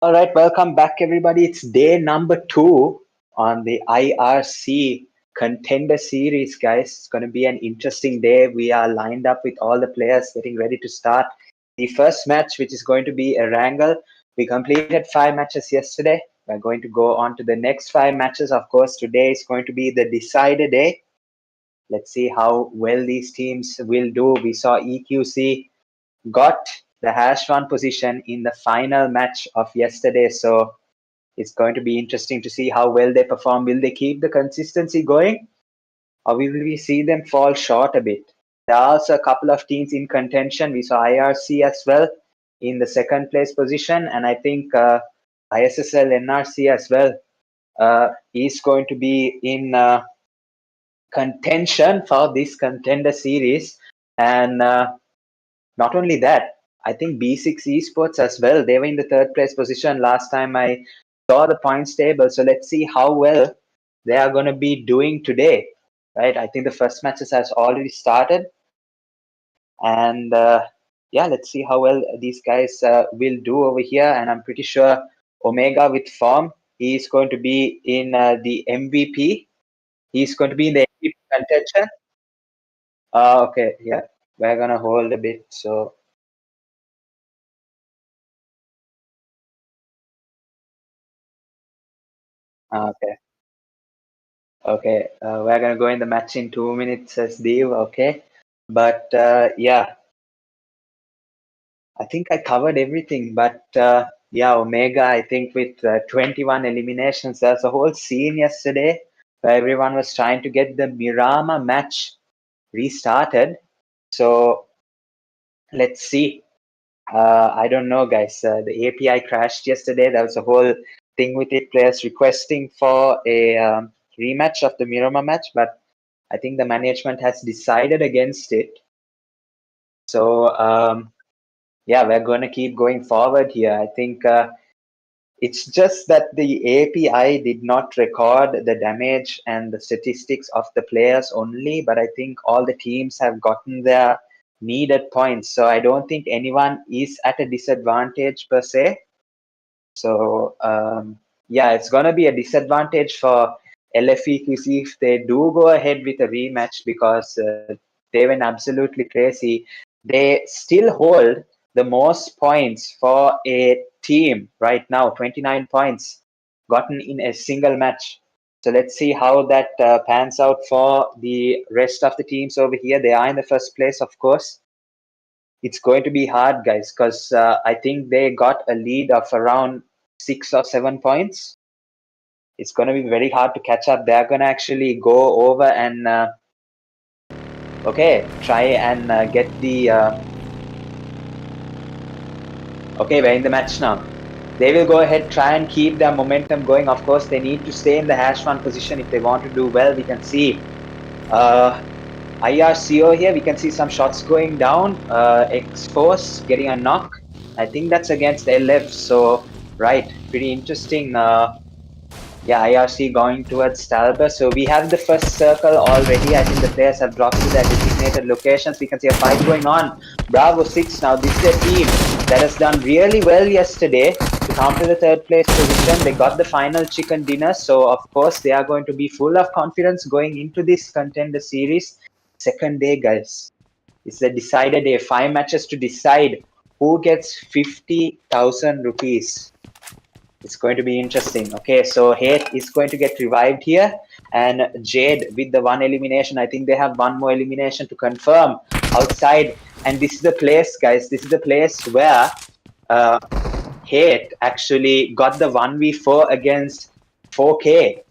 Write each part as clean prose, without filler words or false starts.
All right, welcome back, everybody. It's day number 2 on the IRC Contender series, guys. It's going to be an interesting day. We are lined up with all the players getting ready to start the first match, which is going to be Erangel. We completed 5 matches yesterday. We're going to go on to the next 5 matches. Of course, today is going to be the decider day. Let's see how well these teams will do. We saw EQC got the #1 position in the final match of yesterday. So it's going to be interesting to see how well they perform. Will they keep the consistency going, or will we see them fall short a bit? There are also a couple of teams in contention. We saw IRC as well in the second place position, and I think ISSL NRC as well is going to be in contention for this contender series. And not only that, I think B6 Esports as well. They were in the third place position last time I saw the points table. So let's see how well they are going to be doing today, right? I think the first matches has already started, and yeah, let's see how well these guys will do over here. And I'm pretty sure Omega with form, he is going to be in the MVP. He's going to be in the MVP contention. Okay, yeah, we're gonna hold a bit. So okay. Okay, we're gonna go in the match in 2 minutes, says Dev. Okay, but yeah, I think I covered everything. But yeah, Omega, I think with 21 eliminations, there's a whole scene yesterday where everyone was trying to get the Miramar match restarted. So let's see. I don't know, guys. The API crashed yesterday. There was a whole thing with it. Players requesting for a rematch of the Miramar match, but I think the management has decided against it. So yeah, we're going to keep going forward here. I think it's just that the API did not record the damage and the statistics of the players only, but I think all the teams have gotten their needed points. So I don't think anyone is at a disadvantage per se. So yeah, it's going to be a disadvantage for LFEQC if they do go ahead with a rematch, because they went absolutely crazy. They still hold the most points for a team right now, 29 points gotten in a single match. So let's see how that pans out for the rest of the teams over here. They are in the first place, of course. It's going to be hard, guys, because I think they got a lead of around 6 or 7 points. It's going to be very hard to catch up. They're going to actually go over and okay, try and get the okay, we're in the match now. They will go ahead, try and keep their momentum going. Of course, they need to stay in the #1 position if they want to do well. We can see IRCO here. We can see some shots going down. X-Force getting a knock. I think that's against LF. So, right, pretty interesting. Yeah, IRC going towards Stalber. So we have the first circle already. I think the players have dropped to their designated locations. We can see a fight going on. Bravo 6 now. This is a team that has done really well yesterday to come to the third place position. They got the final chicken dinner. So, of course, they are going to be full of confidence going into this contender series. Second day, guys. It's the decider day. 5 matches to decide who gets 50,000 rupees. It's going to be interesting. Okay, so Hate is going to get revived here, and Jade with the 1 elimination. I think they have 1 more elimination to confirm outside. And this is the place, guys. This is the place where Hate actually got the 1v4 against 4K.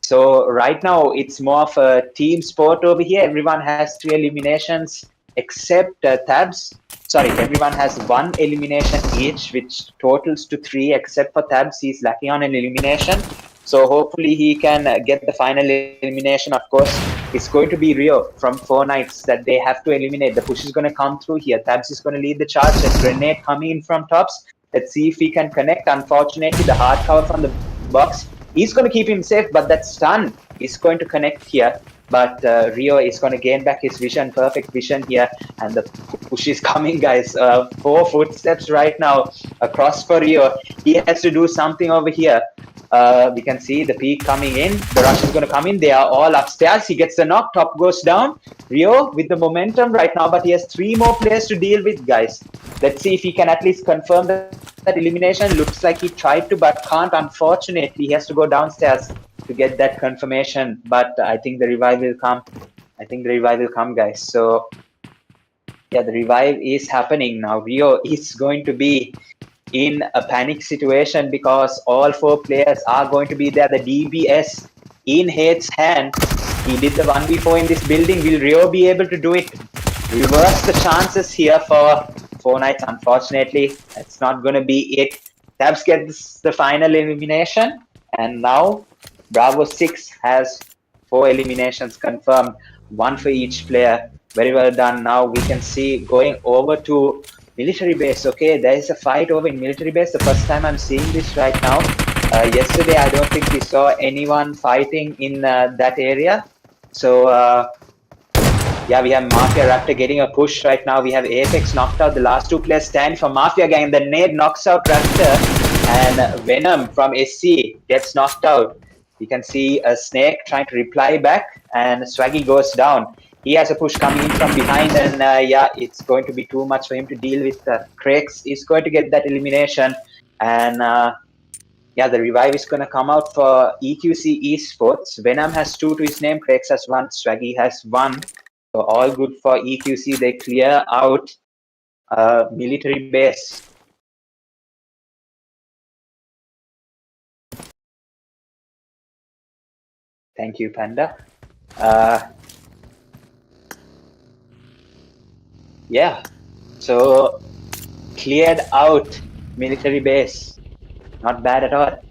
So right now it's more of a team sport over here. Everyone has 3 eliminations except Tabs. Sorry, everyone has 1 elimination each, which totals to 3 except for Tabs. He's lacking on an elimination. So hopefully he can get the final elimination. Of course, it's going to be Rio from 4 nights that they have to eliminate. The push is going to come through here. Tabs is going to lead the charge. A grenade coming in from tops. Let's see if he can connect. Unfortunately, the hard cover from the box. He's going to keep him safe, but that stun is going to connect here. but Rio is going to gain back his vision, perfect vision here, and the push is coming, guys. 4 footsteps right now across for Rio. He has to do something over here. We can see the peak coming in. The rush is going to come in. They are all upstairs. He gets the knock. Top goes down. Rio with the momentum right now, but he has 3 more players to deal with, guys. Let's see if he can at least confirm that elimination. Looks like he tried to, but can't. Unfortunately, he has to go downstairs to get that confirmation. But I think the revive will come. I think the revive will come, guys. So yeah, the revive is happening now. Rio is going to be in a panic situation because all 4 players are going to be there. The DBS in Hate's hand. He did the 1v4 in this building. Will Rio be able to do it? Reverse the chances here for 4 Knights. Unfortunately, it's not going to be it. Tabs gets the final elimination, and now Bravo 6 has 4 eliminations confirmed, 1 for each player. Very well done. Now we can see going over to military base. Okay, there is a fight over in military base. The first time I'm seeing this right now. Yesterday, I don't think we saw anyone fighting in that area. So yeah, we have Mafia Raptor getting a push right now. We have Apex knocked out. The last 2 players stand for Mafia Gang. The nade knocks out Raptor, and Venom from SC gets knocked out. You can see a Snake trying to reply back, and Swaggy goes down. He has a push coming in from behind, and yeah, it's going to be too much for him to deal with. Craigs is going to get that elimination, and yeah, the revive is going to come out for EQC Esports. Venom has 2 to his name. Craigs has 1. Swaggy has 1. So all good for EQC. They clear out military base. Thank you, Panda. Yeah, so cleared out military base. Not bad at all.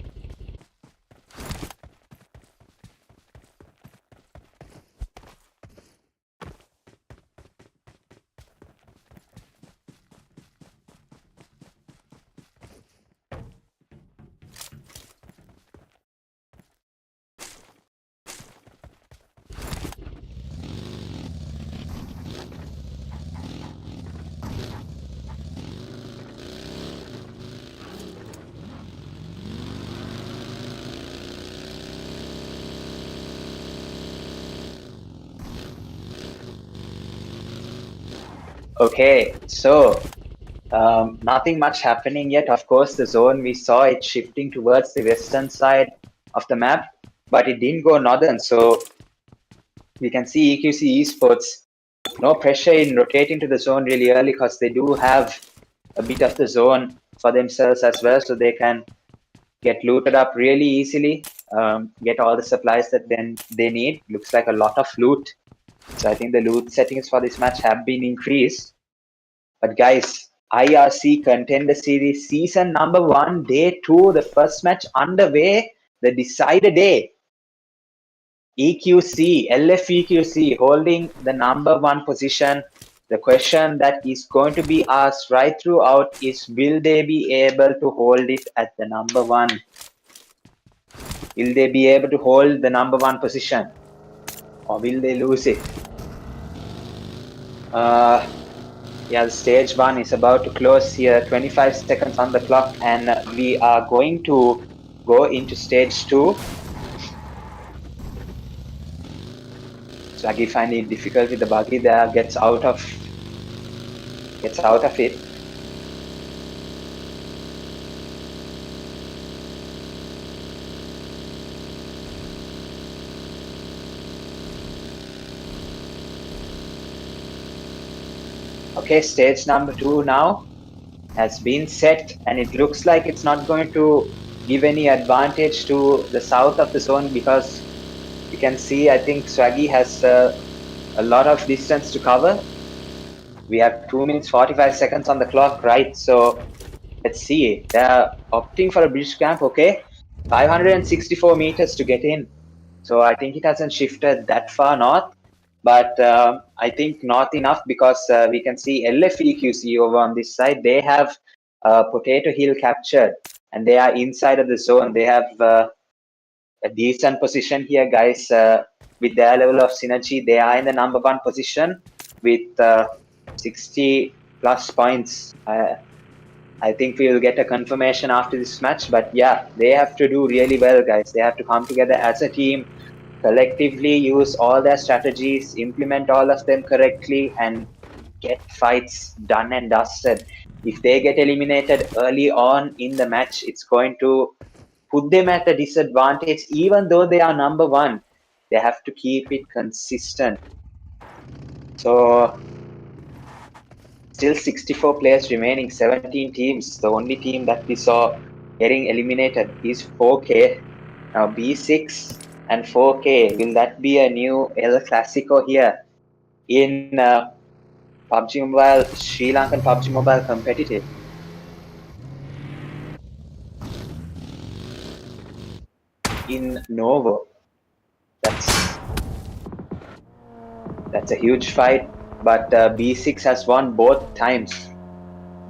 Okay, so nothing much happening yet. Of course, the zone we saw it shifting towards the western side of the map, but it didn't go northern. So we can see EQC Esports, no pressure in rotating to the zone really early because they do have a bit of the zone for themselves as well, so they can get looted up really easily, get all the supplies that then they need. Looks like a lot of loot. So I think the loot settings for this match have been increased. But guys, IRC Contender Series Season number 1, Day 2, the first match underway, the decider day. EQC, LFEQC holding the number 1 position. The question that is going to be asked right throughout is, will they be able to hold it at the number 1? Will they be able to hold the number 1 position? Or will they lose it? Yeah, stage 1 is about to close here. 25 seconds on the clock, and we are going to go into stage 2. Swaggy finding difficult with the buggy there, gets out of it. Okay, stage number 2 now has been set, and it looks like it's not going to give any advantage to the south of the zone because you can see, I think Swaggy has a lot of distance to cover. We have 2 minutes 45 seconds on the clock, right? So let's see. They're opting for a bridge camp, okay? 564 meters to get in. So I think it hasn't shifted that far north, but I think not enough because we can see LFEQC over on this side. They have Potato Hill captured, and they are inside of the zone. They have a decent position here, guys. with their level of synergy, they are in the number one position with 60 plus points. I think we'll get a confirmation after this match, but yeah, they have to do really well, guys. They have to come together as a team, collectively use all their strategies, implement all of them correctly, and get fights done and dusted. If they get eliminated early on in the match, it's going to put them at a disadvantage, even though they are number one. They have to keep it consistent. So, still 64 players remaining, 17 teams. The only team that we saw getting eliminated is 4K. Now, B6 and 4K, will that be a new El Clasico here in PUBG Mobile, Sri Lankan PUBG Mobile competitive? In Novo, that's a huge fight, but B6 has won both times.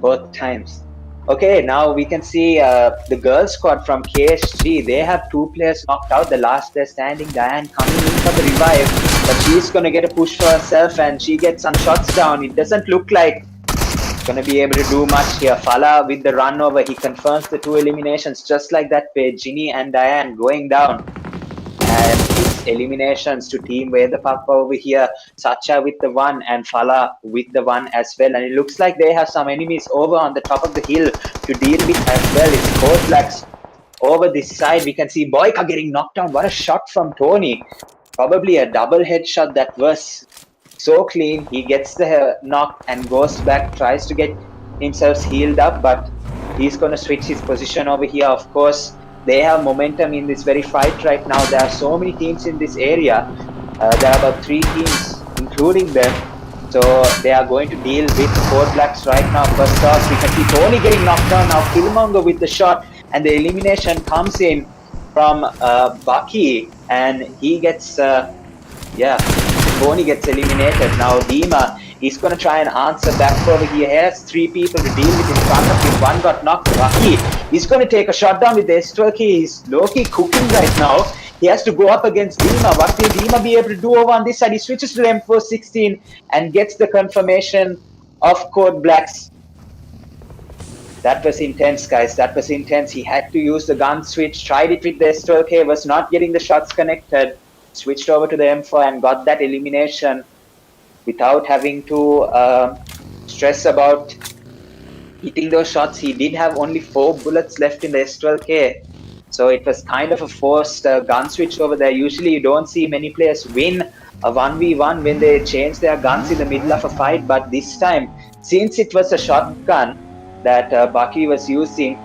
Both times. Okay, now we can see the girls squad from KSG. They have two players knocked out. The last player standing, Diane, coming in for the revive, but she's gonna get a push for herself, and she gets some shots down. It doesn't look like gonna be able to do much here. Fala with the run over, he confirms the two eliminations just like that. Ginny and Diane going down. And it's eliminations to Team Weather Papa over here. Sacha with the one and Fala with the one as well. And it looks like they have some enemies over on the top of the hill to deal with as well. It's Code Blacks over this side. We can see Boyka getting knocked down. What a shot from Tony. Probably a double headshot that was so clean. He gets the knock and goes back, tries to get himself healed up, but he's going to switch his position over here. Of course, they have momentum in this very fight right now. There are so many teams in this area. There are about 3 teams, including them. So they are going to deal with Code Blacks right now. First off, we can see Tony getting knocked down. Now Killmonger with the shot, and the elimination comes in from Bucky, and he gets, Tony gets eliminated. Now Dima, he's going to try and answer back over here. He has 3 people to deal with in front of him. One got knocked. Bucky, he's going to take a shot down with the S12K. He's low-key cooking right now. He has to go up against Dima. What will Dima be able to do over on this side? He switches to the M416 and gets the confirmation of Code Blacks. That was intense, guys. That was intense. He had to use the gun switch, tried it with the S12K, was not getting the shots connected, switched over to the M4 and got that elimination without having to stress about hitting those shots. He did have only 4 bullets left in the S12K. So it was kind of a forced gun switch over there. Usually you don't see many players win a 1v1 when they change their guns in the middle of a fight. But this time, since it was a shotgun that Bucky was using,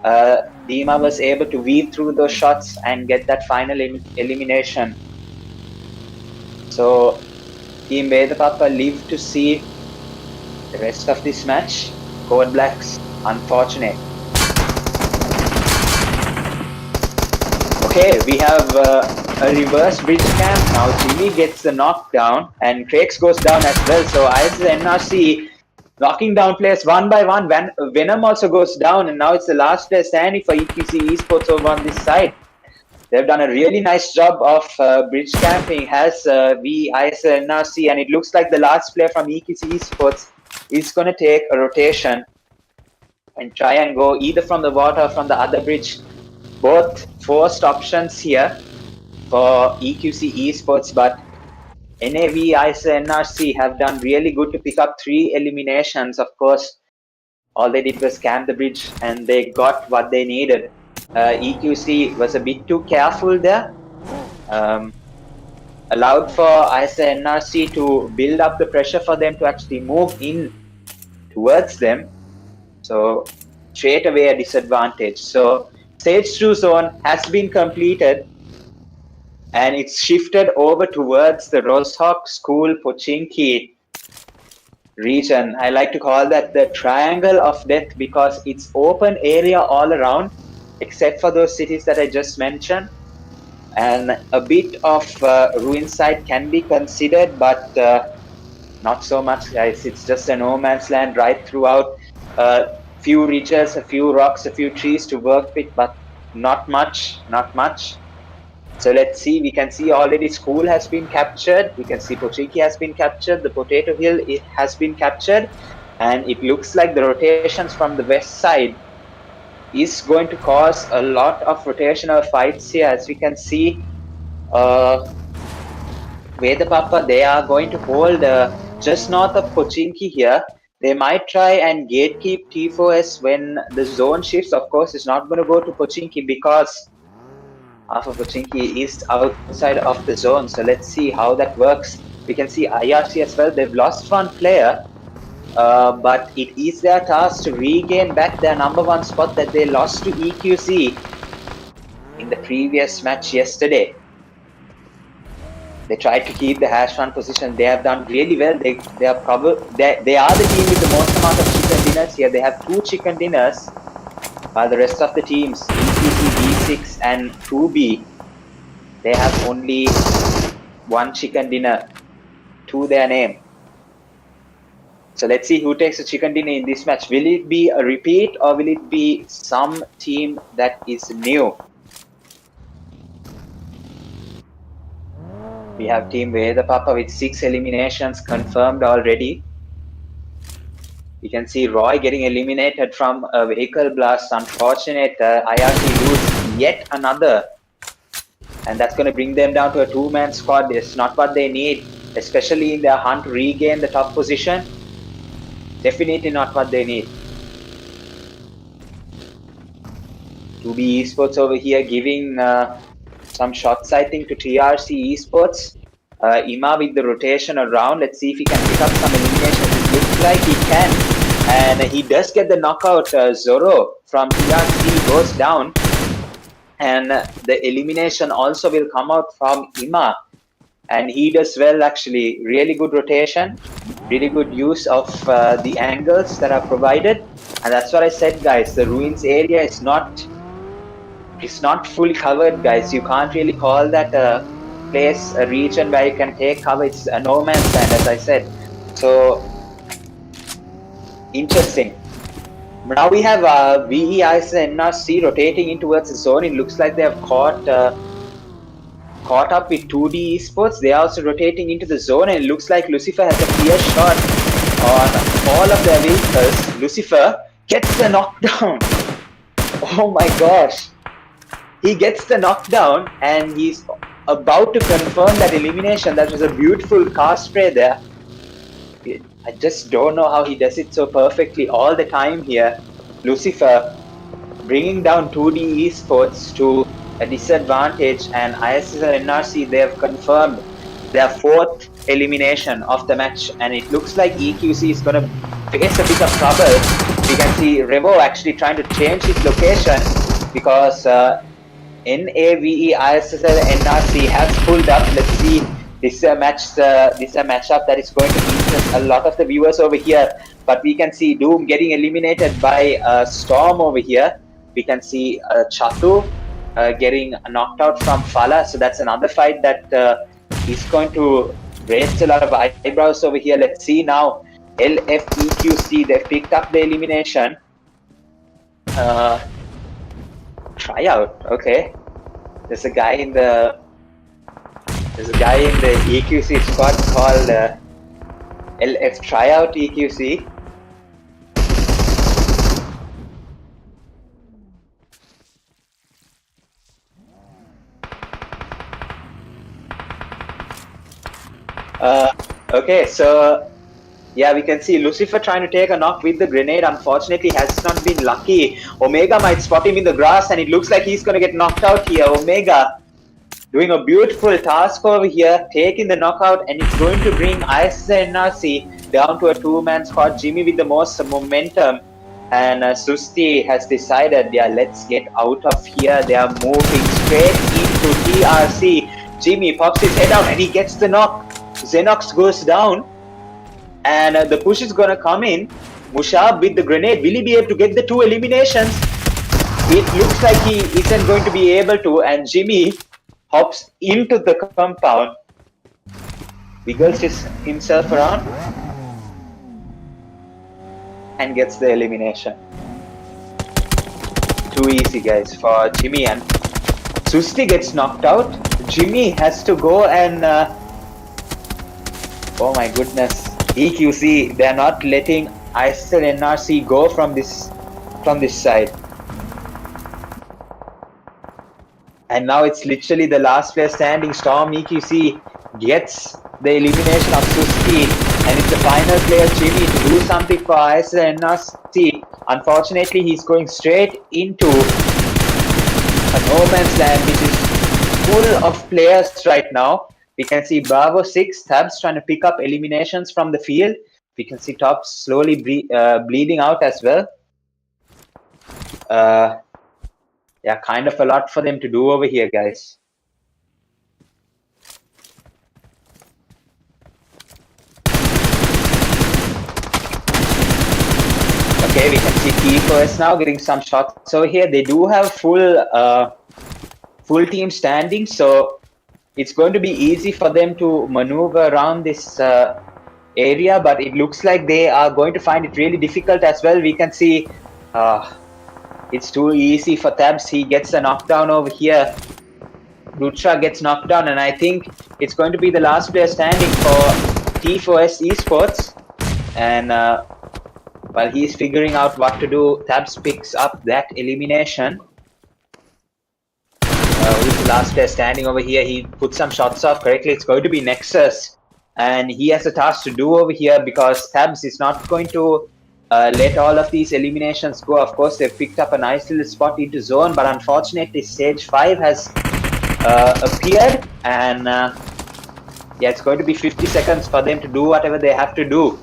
Dima was able to weave through those shots and get that final elimination. So Team Vedapapa live to see the rest of this match. Code Blacks, unfortunate. Okay, we have a reverse bridge camp. Now Jimmy gets the knockdown and Crakes goes down as well. So as the NRC knocking down players one by one. Venom also goes down, and now it's the last player standing for EQC Esports over on this side. They've done a really nice job of bridge camping, has VISL NRC, and it looks like the last player from EQC Esports is going to take a rotation and try and go either from the water or from the other bridge. Both forced options here for EQC Esports, but NAV, ISA, NRC have done really good to pick up 3 eliminations. Of course, all they did was camp the bridge and they got what they needed. EQC was a bit too careful there. Allowed for ISA, NRC to build up the pressure for them to actually move in towards them. So straight away a disadvantage. So Stage 2 zone has been completed and it's shifted over towards the Roshok School Pochinki region. I like to call that the triangle of death because it's open area all around except for those cities that I just mentioned. And a bit of ruin site can be considered, but not so much, guys. It's just a no man's land right throughout. Few ridges, a few rocks, a few trees to work with, but not much, not much. So let's see. We can see already School has been captured. We can see Pochiki has been captured. The Potato Hill it has been captured, and it looks like the rotations from the west side is going to cause a lot of rotational fights here. As we can see, Vedapapa, they are going to hold just north of Pochinki here. They might try and gatekeep T4S when the zone shifts. Of course, it's not going to go to Pochinki because half of Pochinki is outside of the zone. So let's see how that works. We can see IRC as well. They've lost one player, but it is their task to regain back their number one spot that they lost to EQC in the previous match yesterday. They tried to keep the hash run position. They have done really well. They are they are the team with the most amount of chicken dinners here. They have 2 chicken dinners, while the rest of the teams, EQC, B6 and 2B, they have only 1 chicken dinner to their name. So let's see who takes a chicken dinner in this match. Will it be a repeat or will it be some team that is new? We have Team Vedapapa with 6 eliminations confirmed already. You can see Roy getting eliminated from a vehicle blast. Unfortunate, IRT lose yet another. And that's going to bring them down to a 2-man squad. It's not what they need, especially in their hunt to regain the top position. Definitely not what they need. 2B Esports over here giving some shots, I think, to TRC Esports. Ima with the rotation around. Let's see if he can pick up some eliminations. It looks like he can. And he does get the knockout. Zoro from TRC goes down. And the elimination also will come out from Ima. And he does well, actually. Really good rotation. Really good use of the angles that are provided. And that's what I said, guys. The ruins area is not fully covered, guys. You can't really call that a place, a region where you can take cover. It's a no man's land, as I said. So interesting. Now we have VEIS and NRC rotating in towards the zone. It looks like they have caught up with 2D Esports. They are also rotating into the zone, and it looks like Lucifer has a clear shot on all of their vehicles. Lucifer gets the knockdown. Oh my gosh. He gets the knockdown and he's about to confirm that elimination. That was a beautiful car spray there. I just don't know how he does it so perfectly all the time here. Lucifer bringing down 2D Esports to a disadvantage, and ISS and NRC, they have confirmed their 4th elimination of the match, and it looks like EQC is going to face a bit of trouble. We can see Revo actually trying to change his location because NAVE, ISSL, NRC has pulled up. Let's see. This is a matchup that is going to interest a lot of the viewers over here. But we can see Doom getting eliminated by Storm over here. We can see Chatu getting knocked out from Fala. So that's another fight that is going to raise a lot of eyebrows over here. Let's see now. LFEQC, they've picked up the elimination. Tryout, okay. There's a guy in the EQC squad called LF Tryout EQC. Okay, so yeah, we can see Lucifer trying to take a knock with the grenade. Unfortunately, has not been lucky. Omega might spot him in the grass, and it looks like he's going to get knocked out here. Omega doing a beautiful task over here, taking the knockout, and it's going to bring ISNRC down to a 2-man squad. Jimmy with the most momentum, and Susti has decided, yeah, let's get out of here. They are moving straight into TRC. Jimmy pops his head out, and he gets the knock. Xenox goes down, and the push is gonna come in. Mushab with the grenade. Will he be able to get the 2 eliminations? It looks like he isn't going to be able to, and Jimmy hops into the compound, wiggles himself around, and gets the elimination. Too easy, guys, for Jimmy, and Susti gets knocked out. Jimmy has to go and oh my goodness. EQC, they're not letting ISL NRC go from this side. And now it's literally the last player standing. Storm EQC gets the elimination of Suski, and it's the final player Jimmy to do something for ISL NRC. Unfortunately, he's going straight into a no man's land, which is full of players right now. We can see Bravo 6 Tabs trying to pick up eliminations from the field. We can see Top slowly bleeding out as well. Yeah, kind of a lot for them to do over here, guys. Okay, we can see T4S now getting some shots over here. They do have full team standing, so it's going to be easy for them to maneuver around this area, but it looks like they are going to find it really difficult as well. We can see it's too easy for Tabs. He gets a knockdown over here. Rutra gets knocked down, and I think it's going to be the last player standing for T4S Esports. And while he's figuring out what to do, Tabs picks up that elimination. Who's the last player standing over here? He put some shots off correctly. It's going to be Nexus, and he has a task to do over here because Tabs is not going to let all of these eliminations go. Of course, they've picked up a nice little spot into zone, but unfortunately, stage 5 has appeared, and yeah, it's going to be 50 seconds for them to do whatever they have to do.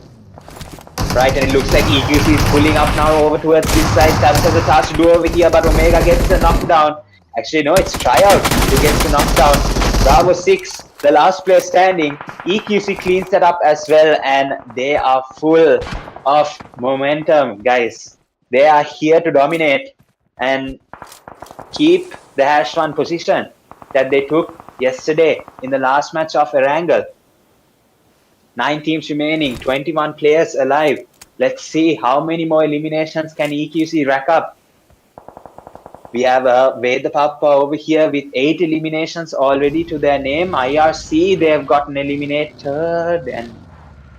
Right, and it looks like EQC is pulling up now over towards this side. Tabs has a task to do over here, but Omega gets the knockdown. Actually, no, it's Tryout who gets the knockdown. Bravo 6, the last player standing. EQC cleans that up as well, and they are full of momentum, guys. They are here to dominate and keep the #1 position that they took yesterday in the last match of Erangel. 9 teams remaining, 21 players alive. Let's see how many more eliminations can EQC rack up. We have Veda Papa over here with 8 eliminations already to their name. IRC, they have gotten eliminated, and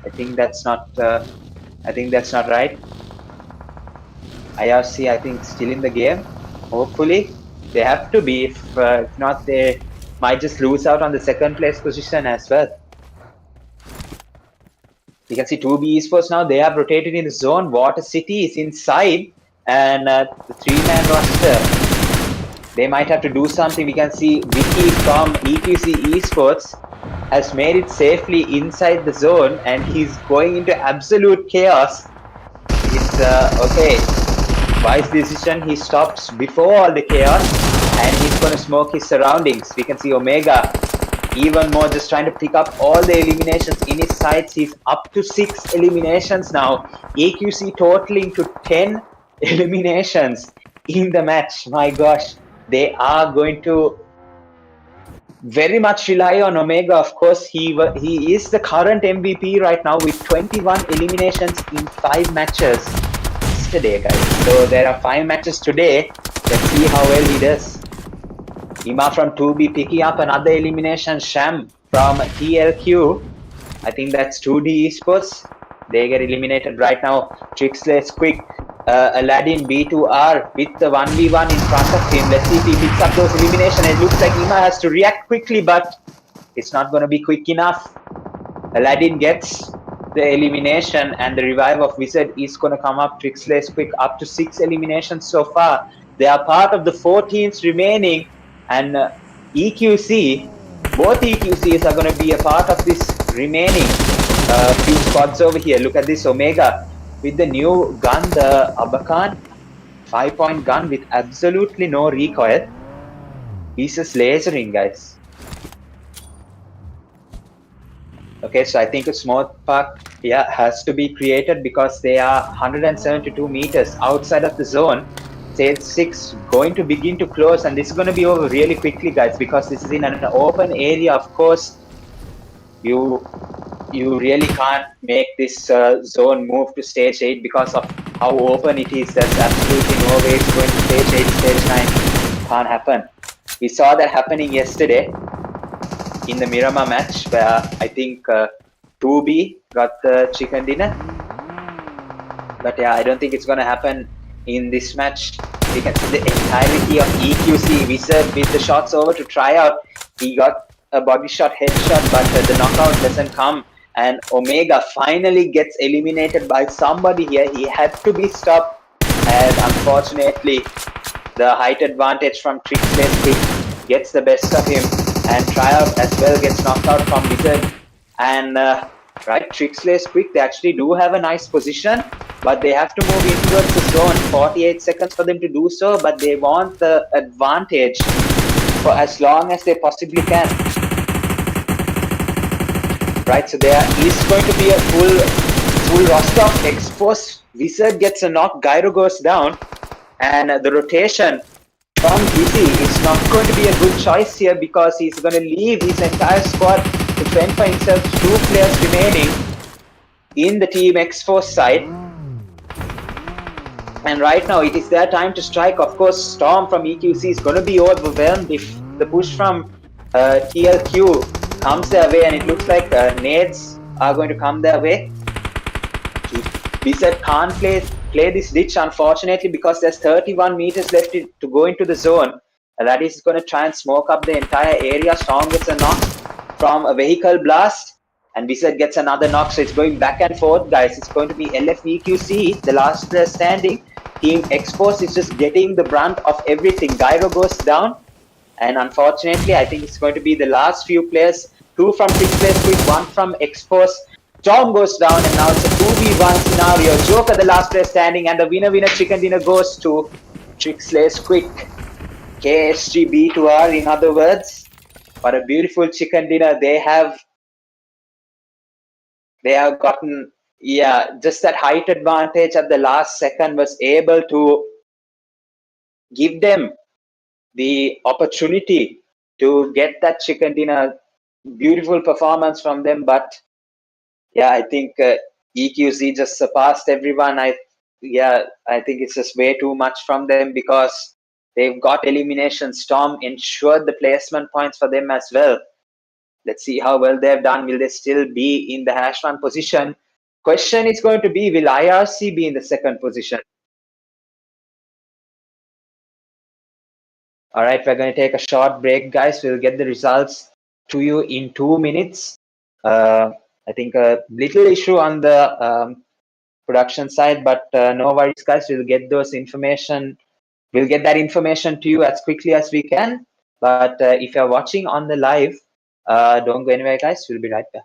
I think that's not. Right. IRC, I think, still in the game. Hopefully, they have to be. If not, they might just lose out on the second place position as well. You can see 2B Esports now. They have rotated in the zone. Water City is inside, and the 3-man roster. They might have to do something. We can see Vicky from EQC Esports has made it safely inside the zone, and he's going into absolute chaos. It's okay. Wise decision. He stops before all the chaos, and he's going to smoke his surroundings. We can see Omega even more just trying to pick up all the eliminations in his sights. He's up to 6 eliminations now. EQC totaling to 10 eliminations in the match. My gosh, they are going to very much rely on Omega. Of course, he is the current MVP right now with 21 eliminations in 5 matches yesterday, guys. So there are 5 matches today. Let's see how well he does. Ima from 2B picking up another elimination. Sham from TLQ. I think that's 2D Esports. They get eliminated right now. Trixless quick. Aladdin B2R with the 1v1 in front of him. Let's see if he picks up those eliminations. It looks like Ima has to react quickly, but it's not going to be quick enough. Aladdin gets the elimination, and the revive of Wizard is going to come up. Trixless quick up to 6 eliminations so far. They are part of the 4 teams remaining. And EQC, both EQCs are going to be a part of this remaining few spots over here. Look at this Omega with the new gun, the Abakan 5-point gun with absolutely no recoil. He's just lasering, guys. Okay, so I think a small park has to be created because they are 172 meters outside of the zone. Stage 6 going to begin to close, and this is going to be over really quickly, guys, because this is in an open area. Of course, you really can't make this zone move to stage 8 because of how open it is. There's absolutely no way it's going to stage 8, stage 9. Can't happen. We saw that happening yesterday in the Miramar match where I think 2B got the chicken dinner. But yeah, I don't think it's going to happen in this match. You can see the entirety of EQC Wizard with the shots over to try out. He got a body shot, headshot, but the knockout doesn't come. And Omega finally gets eliminated by somebody here. He had to be stopped. And unfortunately, the height advantage from Trixless Quick gets the best of him. And Tryout as well gets knocked out from Wizard. And right, Trixless Quick, they actually do have a nice position, but they have to move in towards the zone. 48 seconds for them to do so, but they want the advantage for as long as they possibly can. Right, so there is going to be a full roster of X-Force. Wizard gets a knock, Gyro goes down, and the rotation from Dizzy is not going to be a good choice here because he's going to leave his entire squad to fend for himself. 2 players remaining in the Team X-Force side. And right now it is their time to strike. Of course, Storm from EQC is going to be overwhelmed if the push from TLQ comes their way, and it looks like nades are going to come their way. Wizard can't play this ditch, unfortunately, because there's 31 meters left to go into the zone. That is going to try and smoke up the entire area. Storm gets a knock from a vehicle blast, and Wizard gets another knock. So it's going back and forth, guys. It's going to be LFVQC, the last player standing. Team X-Force is just getting the brunt of everything. Gyro goes down, and unfortunately, I think it's going to be the last few players. 2 from Trixless Quick, 1 from X-Force. Storm goes down, and now it's a 2v1 scenario. Joker, the last player standing, and the winner chicken dinner goes to Trixless Quick. KSGB2R, in other words. What a beautiful chicken dinner they have gotten. Yeah, just that height advantage at the last second was able to give them the opportunity to get that chicken dinner. Beautiful performance from them, but yeah, I think EQC just surpassed everyone. I think it's just way too much from them because they've got elimination. Storm ensured the placement points for them as well. Let's see how well they've done. Will they still be in the #1 position? Question is going to be, will IRC be in the 2nd position? All right, we're going to take a short break, guys. We'll get the results to you in 2 minutes. I think a little issue on the production side, but no worries, guys. We'll get those information. We'll get that information to you as quickly as we can. But if you're watching on the live, don't go anywhere, guys. We'll be right back.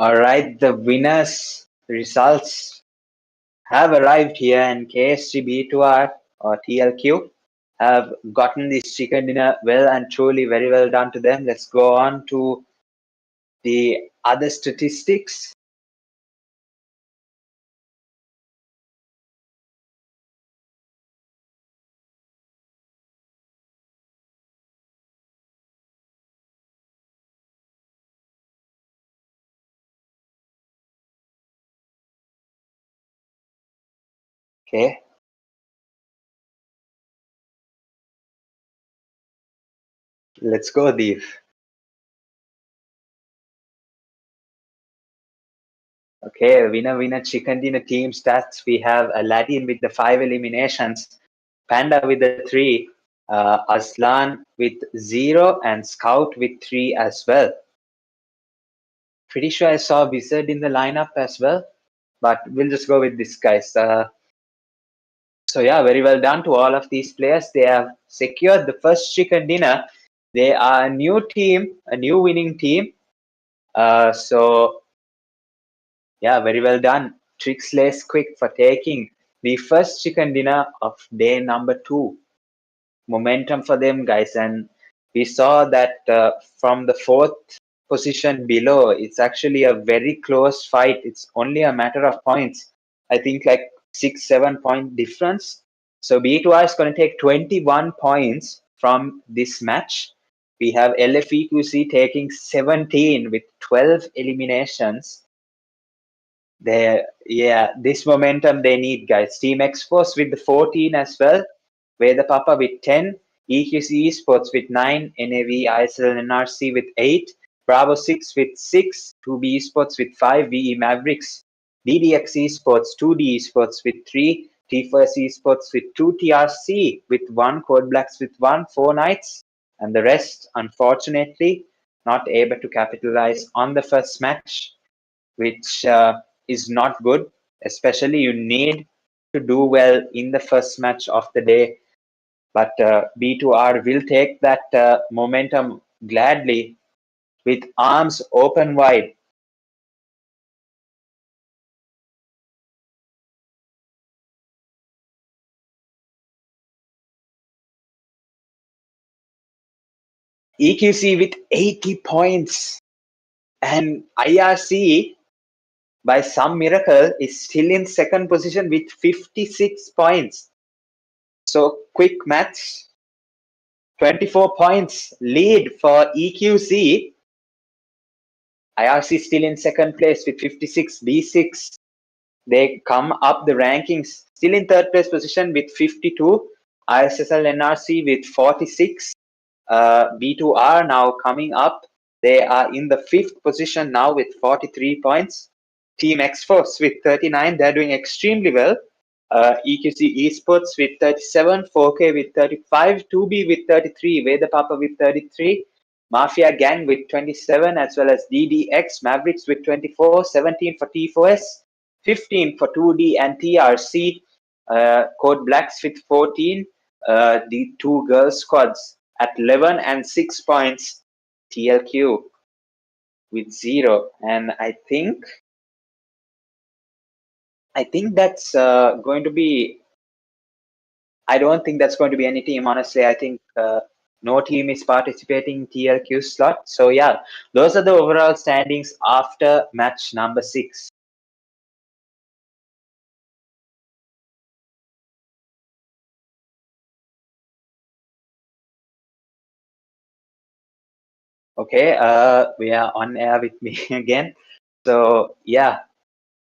All right, the winners results have arrived here, and KSGB2R or TLQ have gotten this chicken dinner well and truly. Very well done to them. Let's go on to the other statistics. Okay, let's go, Deep. Okay, winner chicken dinner team stats. We have Aladdin with the 5 eliminations, Panda with the 3, Aslan with 0, and Scout with 3 as well. Pretty sure I saw Wizard in the lineup as well, but we'll just go with this, guys. So yeah, very well done to all of these players. They have secured the first chicken dinner. They are a new team, a new winning team. So yeah, very well done. Trixlace Quick for taking the first chicken dinner of day number 2. Momentum for them, guys. And we saw that from the 4th position below, it's actually a very close fight. It's only a matter of points. I think like 6-7 point difference. So B2R is going to take 21 points from this match. We have LFEQC taking 17 with 12 eliminations. This momentum they need, guys. Team X Force with the 14 as well. Veda Papa with 10, EQC Esports with 9, NAV ISL NRC with 8, Bravo 6 with 6, 2B Esports with 5, VE Mavericks, DDX Esports, 2D Esports with 3, T4S Esports with 2, TRC with 1, Code Blacks with 1, 4 Knights, and the rest, unfortunately, not able to capitalize on the first match, which is not good. Especially, you need to do well in the first match of the day. But B2R will take that momentum gladly with arms open wide. EQC with 80 points. And IRC, by some miracle, is still in second position with 56 points. So, quick maths, 24 points lead for EQC. IRC still in second place with 56, B6. They come up the rankings, still in third place position with 52. ISSL NRC with 46. B2R now coming up. They are in the fifth position now with 43 points. Team X Force with 39. They're doing extremely well. EQC Esports with 37. 4K with 35. 2B with 33. Veda Papa with 33. Mafia Gang with 27, as well as DDX Mavericks with 24. 17 for T4S. 15 for 2D and TRC. Code Blacks with 14. The two girls squads at 11 and 6 points. TLQ with 0. And I think that's going to be. I don't think that's going to be any team. Honestly, I think no team is participating in TLQ slot. So yeah, those are the overall standings after match number 6. Okay, we are on air with me again. So yeah,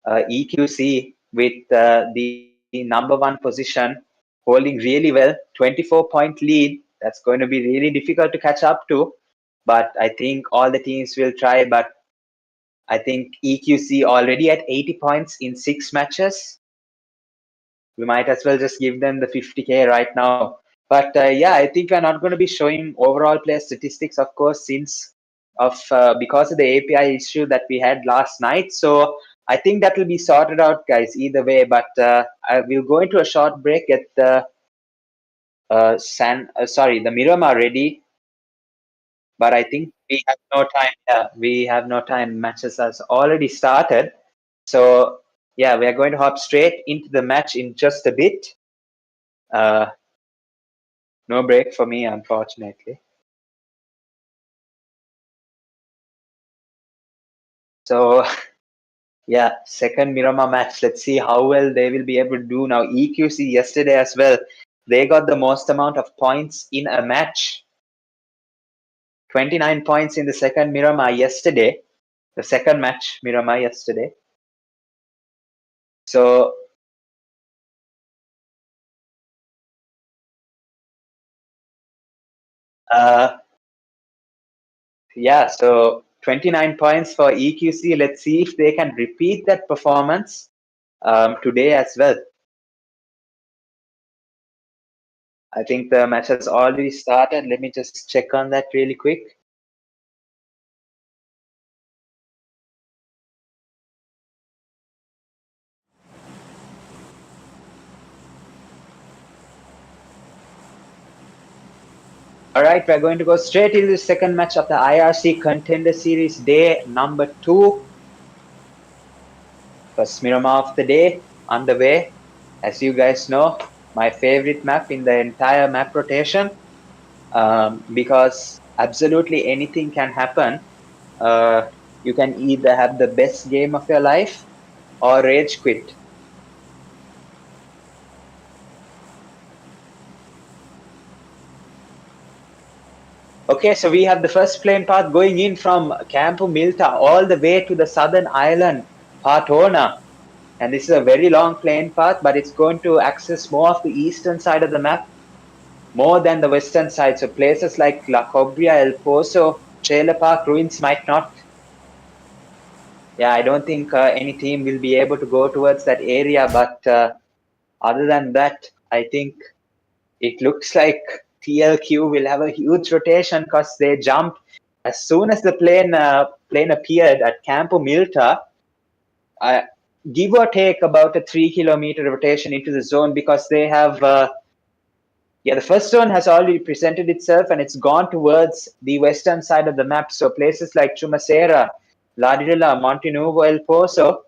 EQC with the number 1 position, holding really well, 24-point lead. That's going to be really difficult to catch up to, but I think all the teams will try. But I think EQC already at 80 points in 6 matches. We might as well just give them the 50K right now. But yeah, I think we're not going to be showing overall player statistics, of course, because of the API issue that we had last night. So I think that will be sorted out, guys, either way. But I will go into a short break, get the the Miramar ready. But I think we have no time. Yeah, we have no time. Matches has already started. So yeah, we are going to hop straight into the match in just a bit. No break for me, unfortunately. So yeah, second Miramar match. Let's see how well they will be able to do now. EQC yesterday as well. They got the most amount of points in a match. 29 points in the second Miramar yesterday. The second match Miramar yesterday. So yeah, so 29 points for EQC. Let's see if they can repeat that performance today as well. I think the match has already started. Let me just check on that really quick. All right, we're going to go straight into the second match of the IRC Contender Series day number 2. First Miramar of the day underway. As you guys know, my favorite map in the entire map rotation, because absolutely anything can happen. You can either have the best game of your life or rage quit. Okay, so we have the first plane path going in from Campo Milta all the way to the southern island, Partona. And this is a very long plane path, but it's going to access more of the eastern side of the map, more than the western side. So places like La Cobria, El Pozo, Trailer Park Ruins might not. Yeah, I don't think any team will be able to go towards that area. But other than that, I think it looks like TLQ will have a huge rotation because they jumped as soon as the plane appeared at Campo Milta. Uh, give or take about a 3 kilometer rotation into the zone, because they have the first zone has already presented itself and it's gone towards the western side of the map. So places like Chumacera, Ladrilla, Montenuvo, El Pozo,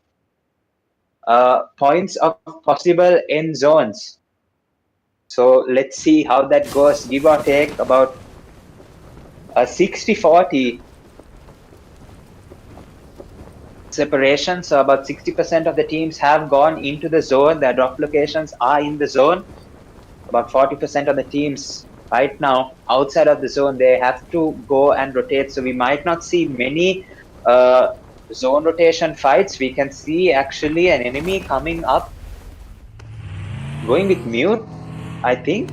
points of possible end zones. So let's see how that goes. Give or take about a 60-40 separation. So about 60% of the teams have gone into the zone. Their drop locations are in the zone. About 40% of the teams right now outside of the zone, they have to go and rotate. So we might not see many zone rotation fights. We can see actually an enemy coming up, going with mute, I think.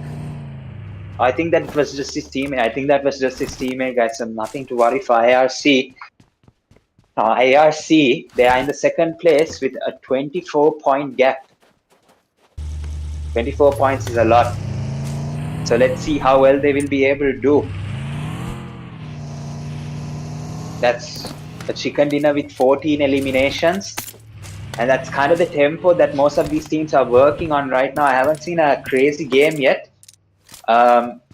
I think that was just his teammate. I think that was just his teammate, guys. So nothing to worry for IRC. IRC, they are in the second place with a 24-point gap. 24 points is a lot. So let's see how well they will be able to do. That's a chicken dinner with 14 eliminations. And that's kind of the tempo that most of these teams are working on right now. I haven't seen a crazy game yet.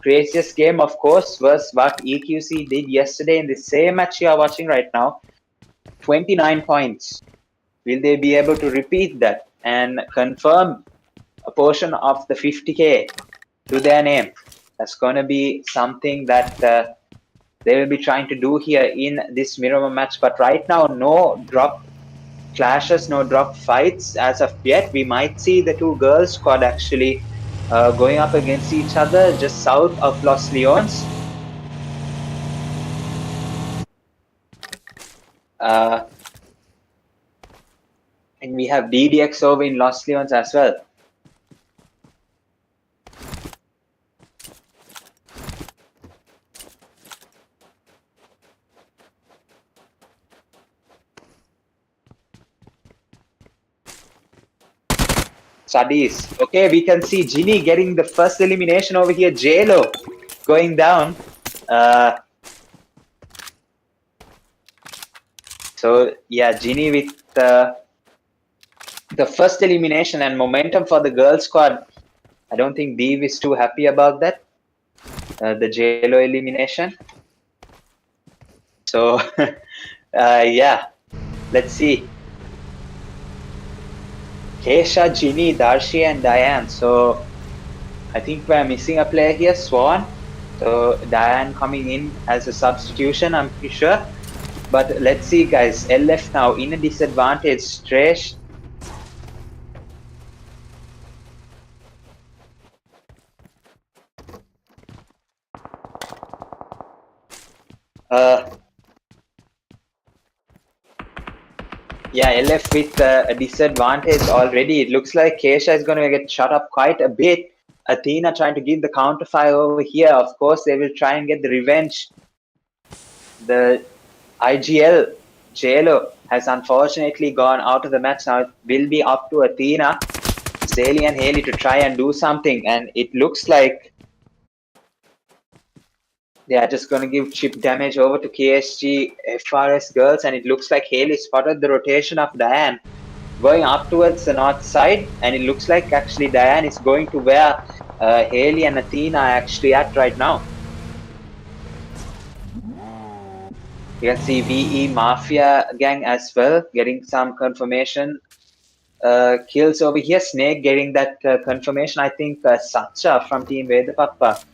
Craziest game, of course, was what EQC did yesterday in the same match you are watching right now. 29 points. Will they be able to repeat that and confirm a portion of the 50K to their name? That's going to be something that they will be trying to do here in this Miramar match. But right now, no drop clashes, no drop fights as of yet. We might see the two girls squad actually going up against each other just south of Los Leones. And we have DDX over in Los Leones as well. Studies. Okay, we can see Ginny getting the first elimination over here. JLo going down. So yeah, Ginny with the first elimination and momentum for the girls squad. I don't think Dev is too happy about that. The JLo elimination. So, yeah, let's see. Kesha, Ginny, Darshi, and Diane. So, I think we're missing a player here, Swan. So, Diane coming in as a substitution, I'm pretty sure. But let's see, guys. LF now in a disadvantage. Stresh. Uh, yeah, LF with a disadvantage already. It looks like Kesha is going to get shut up quite a bit. Athena trying to give the counter fire over here. Of course, they will try and get the revenge. The IGL JLo has unfortunately gone out of the match now. It will be up to Athena, Zaylee, and Haley to try and do something. And it looks like they are just going to give chip damage over to KSG FRS girls. And it looks like Haley spotted the rotation of Diane going up towards the north side. And it looks like actually Diane is going to where Haley and Athena are actually at right now. You can see VE Mafia gang as well getting some confirmation kills over here. Snake getting that confirmation. I think Satcha from Team Vedapappa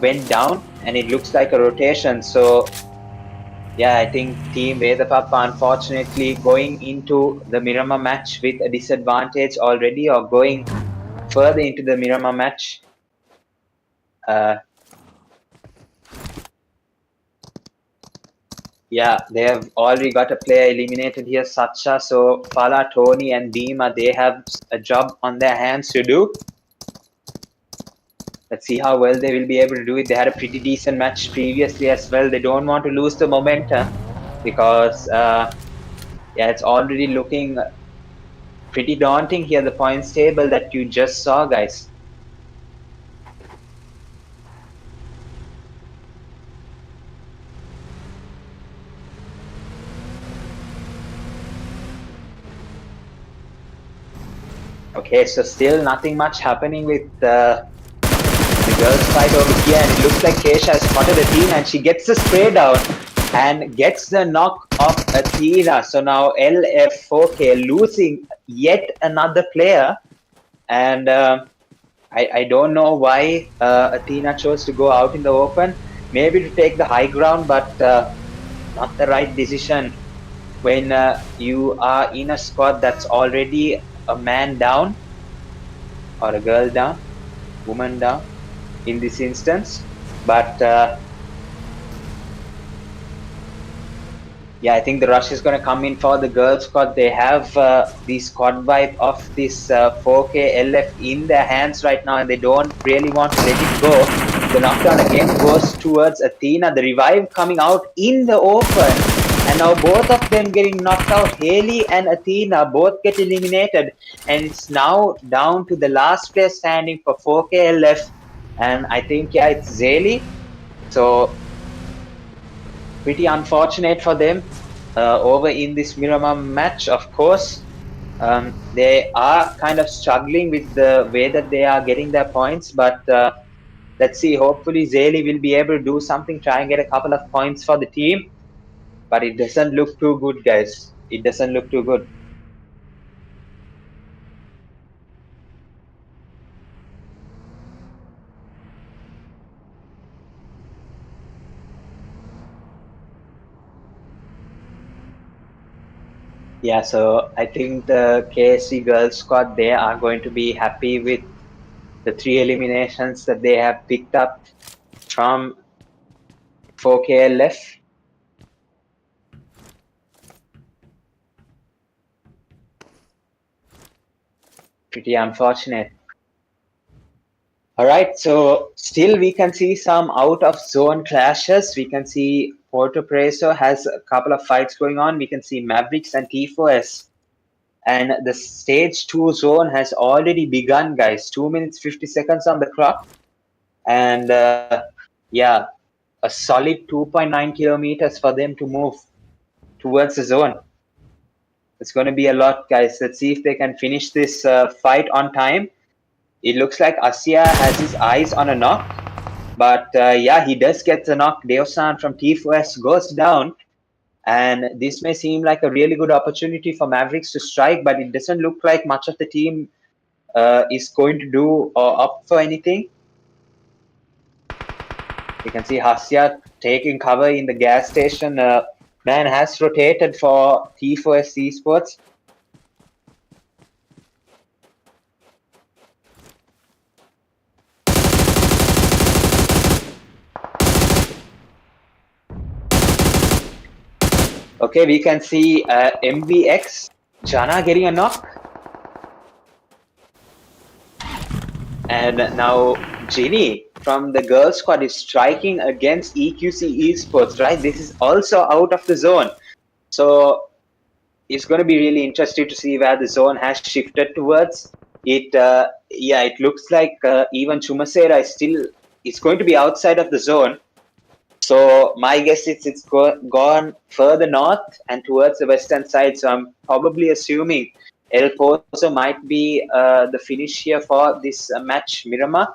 went down and it looks like a rotation. So, yeah, I think Team Vedapappa unfortunately going into the Miramar match with a disadvantage already or going further into the Miramar match. Yeah, they have already got a player eliminated here, Satcha. So Fala, Tony, and Dima, they have a job on their hands to do. Let's see how well they will be able to do it. They had a pretty decent match previously as well. They don't want to lose the momentum because, yeah, it's already looking pretty daunting here, the points table that you just saw, guys. Okay, so still nothing much happening with the girls fight over here, and it looks like Kesha has spotted Athena and she gets the spray down and gets the knock of Athena. So now LF4K losing yet another player, and I don't know why Athena chose to go out in the open. Maybe to take the high ground, but not the right decision when you are in a squad that's already a man down or a girl down, woman down in this instance. But yeah, I think the rush is going to come in for the girls squad. They have the squad vibe of this 4K LF in their hands right now, and they don't really want to let it go. The knockdown again goes towards Athena. The revive coming out in the open, and now both of them getting knocked out. Haley and Athena both get eliminated, and it's now down to the last player standing for 4K LF, and I think, yeah, it's Zaylee. So pretty unfortunate for them over in this Miramar match. Of course, they are kind of struggling with the way that they are getting their points, but let's see. Hopefully, Zaylee will be able to do something, try and get a couple of points for the team. But it doesn't look too good, guys. It doesn't look too good. Yeah, so I think the KSC girls squad, they are going to be happy with the 3 eliminations that they have picked up from 4KLF. Pretty unfortunate. All right, so still we can see some out of zone clashes. We can see Porto Preso has a couple of fights going on. We can see Mavericks and T4S. And the stage 2 zone has already begun, guys. 2 minutes 50 seconds on the clock. And yeah, a solid 2.9 kilometers for them to move towards the zone. It's going to be a lot, guys. Let's see if they can finish this fight on time. It looks like Asya has his eyes on a knock. But yeah, he does get the knock. Deosan from T4S goes down. And this may seem like a really good opportunity for Mavericks to strike, but it doesn't look like much of the team is going to do or opt for anything. You can see Hasya taking cover in the gas station. Man has rotated for T4S Esports. Okay, we can see MVX, Jana getting a knock. And now Ginny from the girls squad is striking against EQC Esports, right? This is also out of the zone. So it's going to be really interesting to see where the zone has shifted towards. Yeah, it looks like even Chumasera is still, it's going to be outside of the zone. So my guess is it's gone further north and towards the western side. So I'm probably assuming El Pozo might be the finish here for this match, Miramar.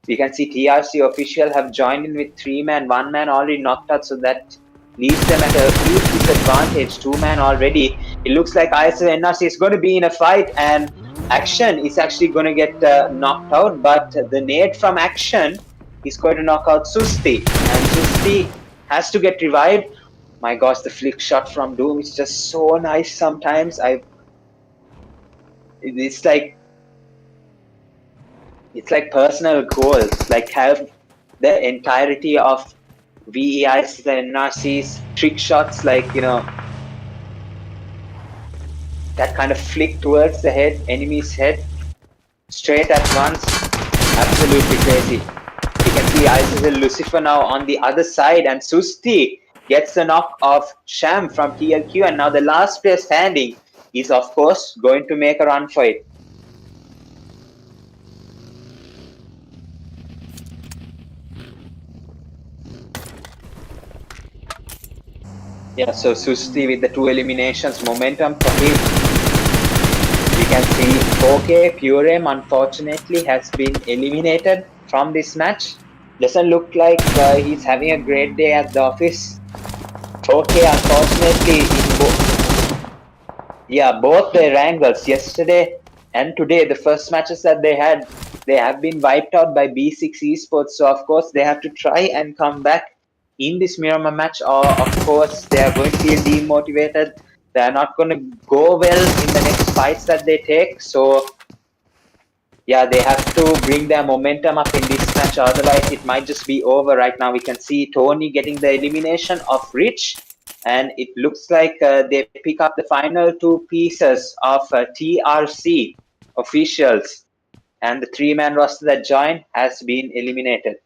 We can see TRC official have joined in with 3-man, 1-man already knocked out, so that leaves them at a huge disadvantage. 2-man already. It looks like ISL NRC is going to be in a fight, and Action is actually going to get knocked out, but the nade from Action is going to knock out Susti, and Susti has to get revived. My gosh, the flick shot from Doom is just so nice sometimes. It's like personal goals, like have the entirety of VEIs and NRCs trick shots, like, you know, that kind of flick towards the head, enemy's head, straight at once. Absolutely crazy. You can see ISL Lucifer now on the other side, and Susti gets the knock of Sham from TLQ, and now the last player standing is, of course, going to make a run for it. Yeah, so Susti with the 2 eliminations, momentum for him. We can see 4K Purem unfortunately has been eliminated from this match. Doesn't look like he's having a great day at the office. 4K unfortunately both the Erangels yesterday and today, the first matches that they had, they have been wiped out by B6 Esports. So of course they have to try and come back in this Miramar match, or of course they are going to feel demotivated. They are not going to go well in the next fights that they take. So yeah, they have to bring their momentum up in this match, otherwise it might just be over right now. We can see Tony getting the elimination of Rich, and it looks like they pick up the final 2 pieces of TRC officials, and the 3-man roster that joined has been eliminated.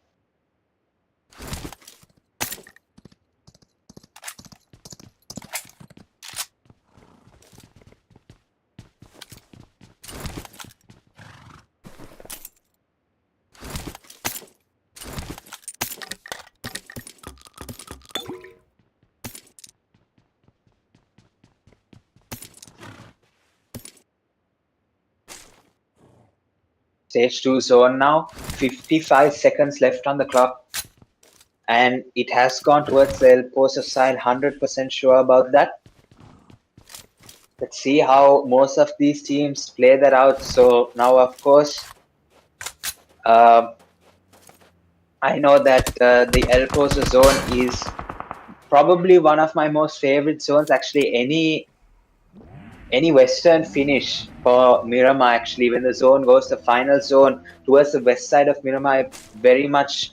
Stage 2 zone now, 55 seconds left on the clock, and it has gone towards the El Pozo side, 100% sure about that. Let's see how most of these teams play that out. So now, of course, I know that the El Pozo zone is probably one of my most favorite zones. Actually, any western finish for Miramar, actually, when the zone goes, the final zone towards the west side of Miramar, I very much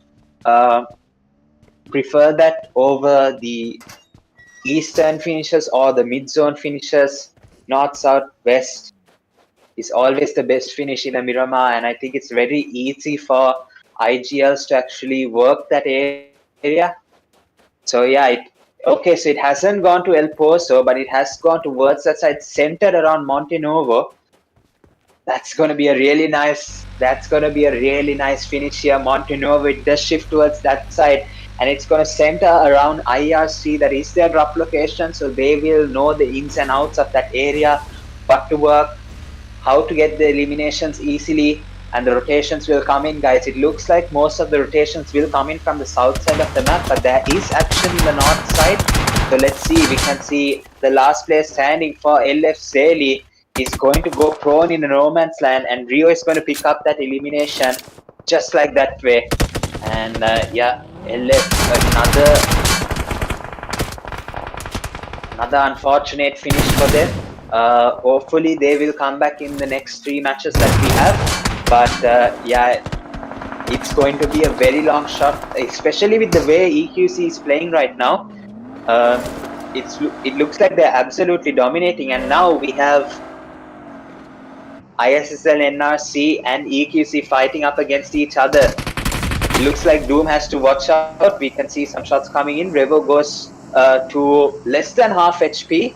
prefer that over the eastern finishes or the mid-zone finishes. North, south, west is always the best finish in a Miramar, and I think it's very easy for IGLs to actually work that area. So yeah, okay, so it hasn't gone to El Pozo, but it has gone towards that side, centered around Monte Novo. That's going to be a really nice. That's going to be a really nice finish here. Monte Novo, it does shift towards that side, and it's going to center around IRC. That is their drop location, so they will know the ins and outs of that area, what to work, how to get the eliminations easily. and the rotations will come in, guys. It looks like most of the rotations will come in from the south side of the map, but there is action in the north side. So let's see. We can see the last player standing for LF Saley is going to go prone in a no man's land, and Rio is going to pick up that elimination just like that way. And yeah, LF another unfortunate finish for them. Hopefully they will come back in the next 3 matches that we have. But yeah, it's going to be a very long shot, especially with the way EQC is playing right now. It looks like they're absolutely dominating, and now we have ISSL, NRC, and EQC fighting up against each other. It looks like Doom has to watch out. We can see some shots coming in. Revo goes to less than half HP.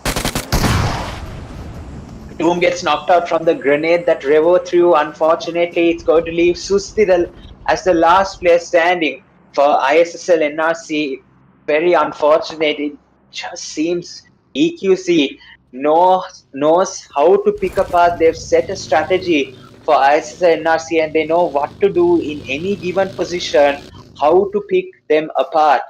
Doom gets knocked out from the grenade that Revo threw. Unfortunately, it's going to leave Susti as the last player standing for ISSL NRC. Very unfortunate. It just seems EQC knows how to pick apart. They've set a strategy for ISSL NRC, and they know what to do in any given position, how to pick them apart.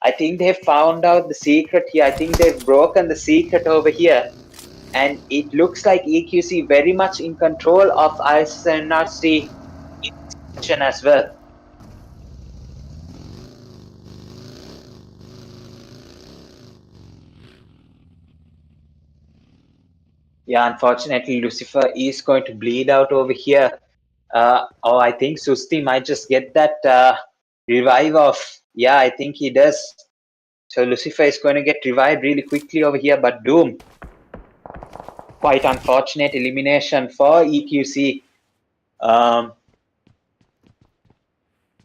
I think they've found out the secret here. I think they've broken the secret over here. And it looks like EQC very much in control of ISNRC in this position as well. Yeah, unfortunately, Lucifer is going to bleed out over here. Oh, I think Susti might just get that revive off. Yeah, I think he does. So Lucifer is going to get revived really quickly over here, but Doom. Quite unfortunate elimination for EQC.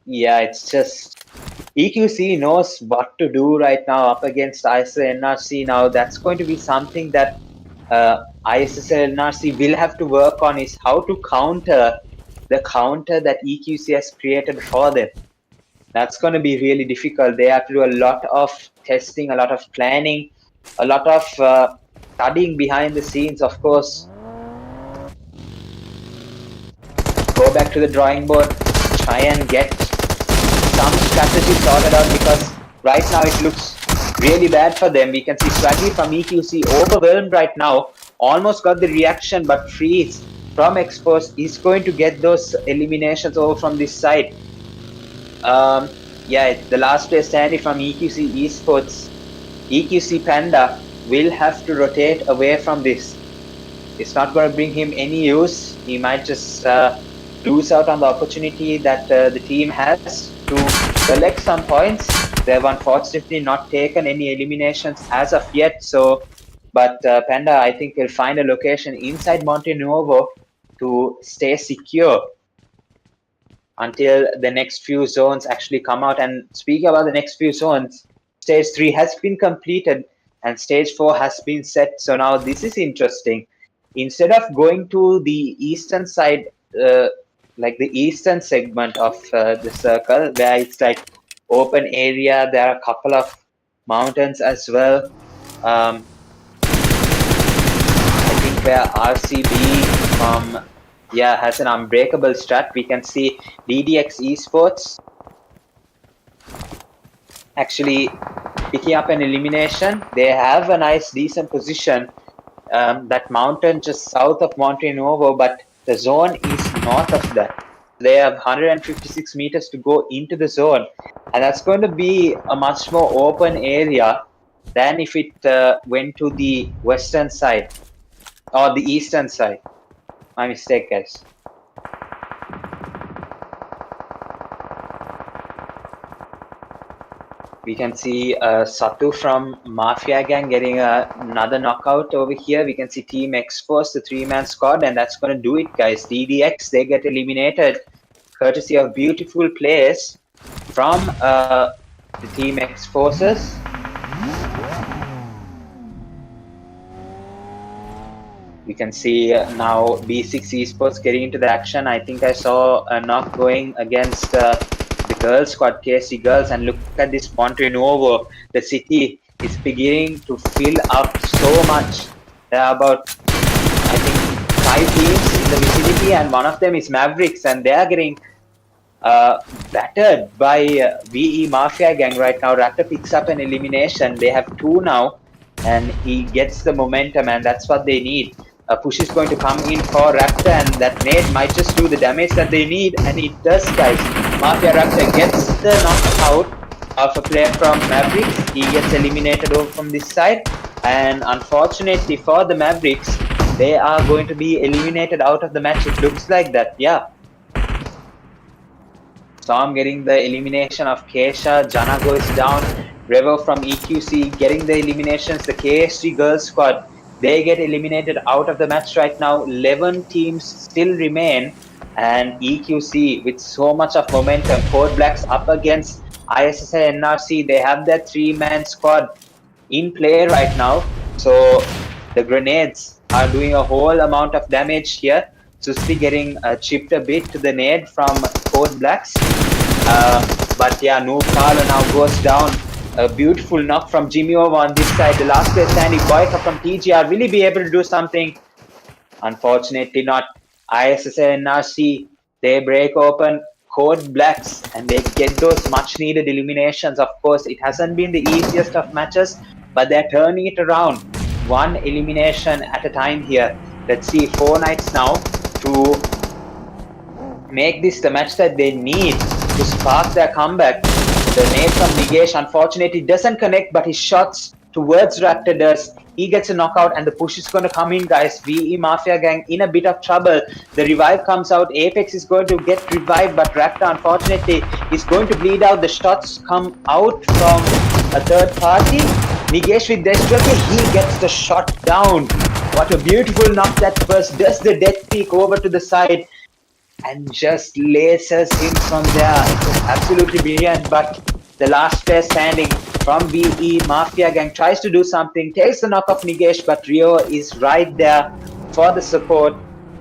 Yeah, it's just EQC knows what to do right now up against ISSL NRC. Now that's going to be something that ISSL NRC will have to work on, is how to counter the counter that EQC has created for them. That's going to be really difficult. They have to do a lot of testing, a lot of planning, a lot of studying behind the scenes, of course. Go back to the drawing board, try and get some strategy sorted out, because right now it looks really bad for them. We can see Swaggy from EQC overwhelmed right now, almost got the reaction, but Freeze from Expose is going to get those eliminations over from this side. Yeah, the last player standing from EQC Esports, EQC Panda, will have to rotate away from this. It's not going to bring him any use. He might just lose out on the opportunity that the team has to collect some points. They've unfortunately not taken any eliminations as of yet. But Panda, I think, will find a location inside Monte Nuovo to stay secure until the next few zones actually come out. And speaking about the next few zones, stage 3 has been completed and stage 4 has been set. So now this is interesting. Instead of going to the eastern side, like the eastern segment of the circle, where it's like open area, there are a couple of mountains as well. I think where RCB has an unbreakable strat. We can see DDX Esports actually picking up an elimination. They have a nice decent position. That mountain just south of Monte Nuovo, but the zone is north of that. They have 156 meters to go into the zone, and that's going to be a much more open area than if it went to the western side or the eastern side. My mistake, guys. We can see Satu from Mafia Gang getting another knockout over here. We can see Team Expose, the 3-man squad, and that's going to do it, guys. DDX, they get eliminated courtesy of beautiful plays from the Team Exposes. We can see now B6 Esports getting into the action. I think I saw a knock going against the girls squad, KC Girls, and look at this Monte Nuovo. The city is beginning to fill up so much. There are about, I think, 5 teams the vicinity, and one of them is Mavericks, and they are getting battered by VE Mafia Gang right now. Raptor picks up an elimination. They have 2 now, and he gets the momentum, and that's what they need. A push is going to come in for Raptor, and that nade might just do the damage that they need, and it does, guys. Mafia Raptor gets the knockout of a player from Mavericks. He gets eliminated over from this side, and unfortunately for the Mavericks, they are going to be eliminated out of the match. It looks like that, yeah. Storm getting the elimination of Kesha. Jana goes down. Revo from EQC getting the eliminations. The KSG girls squad, they get eliminated out of the match right now. 11 teams still remain. And EQC with so much of momentum. Code Blacks up against ISSA NRC. They have their 3-man squad in play right now. So the grenades are doing a whole amount of damage here. Susti getting chipped a bit to the nade from Code Blacks. But yeah, Noob Carlo now goes down. A beautiful knock from Jimmy over on this side. The last player standing, Boyka from TGR. Will he be able to do something? Unfortunately not. ISSA NRC, they break open Code Blacks and they get those much needed eliminations. Of course, it hasn't been the easiest of matches, but they're turning it around. 1 elimination at a time here. Let's see, 4 nights now to make this the match that they need to spark their comeback. The nade from Nigesh, unfortunately, doesn't connect, but his shots towards Raptor does. He gets a knockout, and the push is going to come in, guys. VE Mafia Gang in a bit of trouble. The revive comes out. Apex is going to get revived, but Raptor, unfortunately, is going to bleed out. The shots come out from a third party. Nigesh with Destructive, he gets the shot down. What a beautiful knock that first does the death peak over to the side and just lasers him from there. It was absolutely brilliant, but the last player standing from VE Mafia Gang tries to do something, takes the knock off Nigesh, but Rio is right there for the support,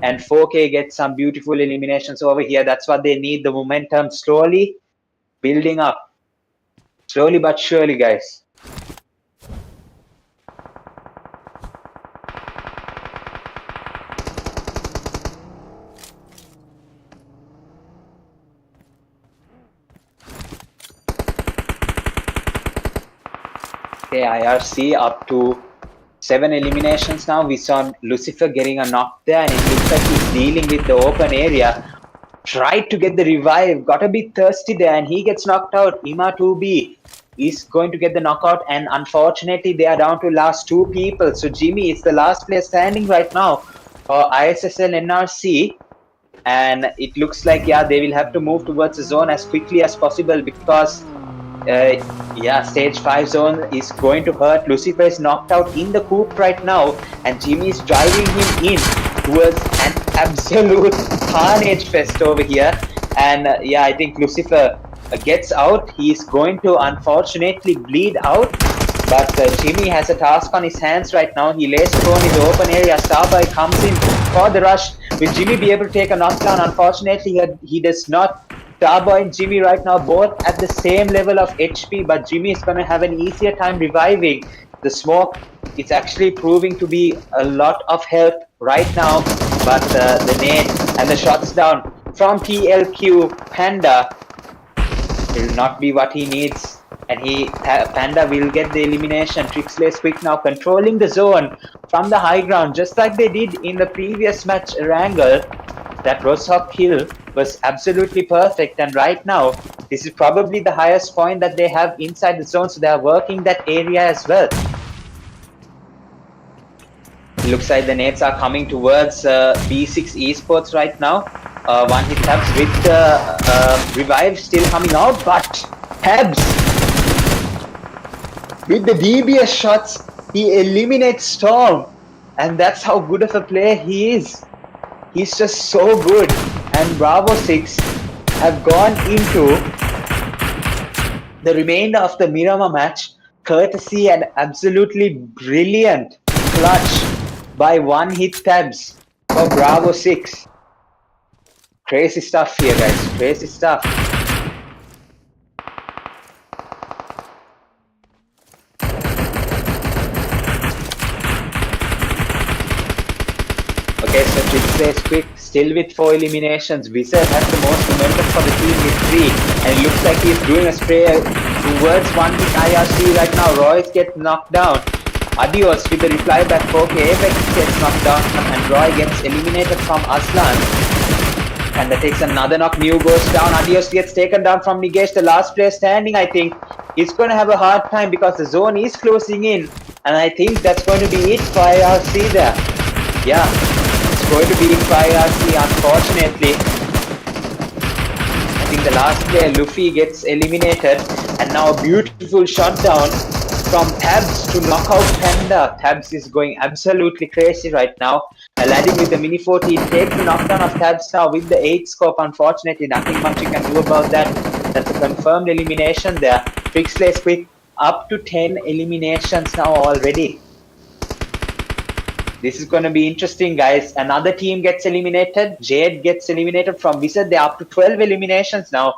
and 4K gets some beautiful eliminations over here. That's what they need, the momentum slowly building up. Slowly but surely, guys. Okay, IRC up to 7 eliminations now. We saw Lucifer getting a knock there, and it looks like he's dealing with the open area. Tried to get the revive, got a bit thirsty there, and he gets knocked out. Ima 2B is going to get the knockout, and unfortunately, they are down to last 2 people. So Jimmy is the last player standing right now for ISSL NRC. And it looks like, yeah, they will have to move towards the zone as quickly as possible because yeah, stage 5 zone is going to hurt. Lucifer is knocked out in the coop right now, and Jimmy is driving him in towards an absolute carnage fest over here. And yeah, I think Lucifer gets out. He's going to unfortunately bleed out, but Jimmy has a task on his hands right now. He lays prone in the open area. Starboy comes in for the rush. Will Jimmy be able to take a knockdown? Unfortunately, he does not. Starboy and Jimmy right now both at the same level of HP, but Jimmy is going to have an easier time reviving. The smoke is actually proving to be a lot of help right now, but the nade and the shots down from PLQ Panda will not be what he needs, and Panda will get the elimination. Trixless Quick now controlling the zone from the high ground, just like they did in the previous match, Erangel. That Rosshawk kill was absolutely perfect, and right now this is probably the highest point that they have inside the zone, so they are working that area as well. It looks like the nades are coming towards B6 Esports right now. One hit Tabs with the revive still coming out, but Tabs with the DBS shots, he eliminates Storm, and that's how good of a player he is. He's just so good, and Bravo 6 have gone into the remainder of the Miramar match courtesy and absolutely brilliant clutch by one hit Tabs for Bravo 6. Crazy stuff here, guys. Crazy stuff. Okay, so Trixless quick, still with 4 eliminations. Wizard has the most momentum for the team with 3. And it looks like he's doing a spray towards one hit IRC right now. Royce gets knocked down. Adios with the reply back 4K. Apex gets knocked down and Roy gets eliminated from Aslan. And that takes another knock. Mew goes down. Adios gets taken down from Nigesh. The last player standing, I think, is going to have a hard time because the zone is closing in. And I think that's going to be it for IRC there. Yeah, it's going to be it for IRC, unfortunately. I think the last player, Luffy, gets eliminated. And now a beautiful shutdown from Tabs to knock out Panda. Tabs is going absolutely crazy right now. Aladdin with the Mini 40 takes the knockdown of Tabs now with the 8 scope. Unfortunately, nothing much you can do about that. That's a confirmed elimination there. Trixley's quick up to 10 eliminations now already. This is going to be interesting, guys. Another team gets eliminated. Jade gets eliminated from Wizard. They're up to 12 eliminations now.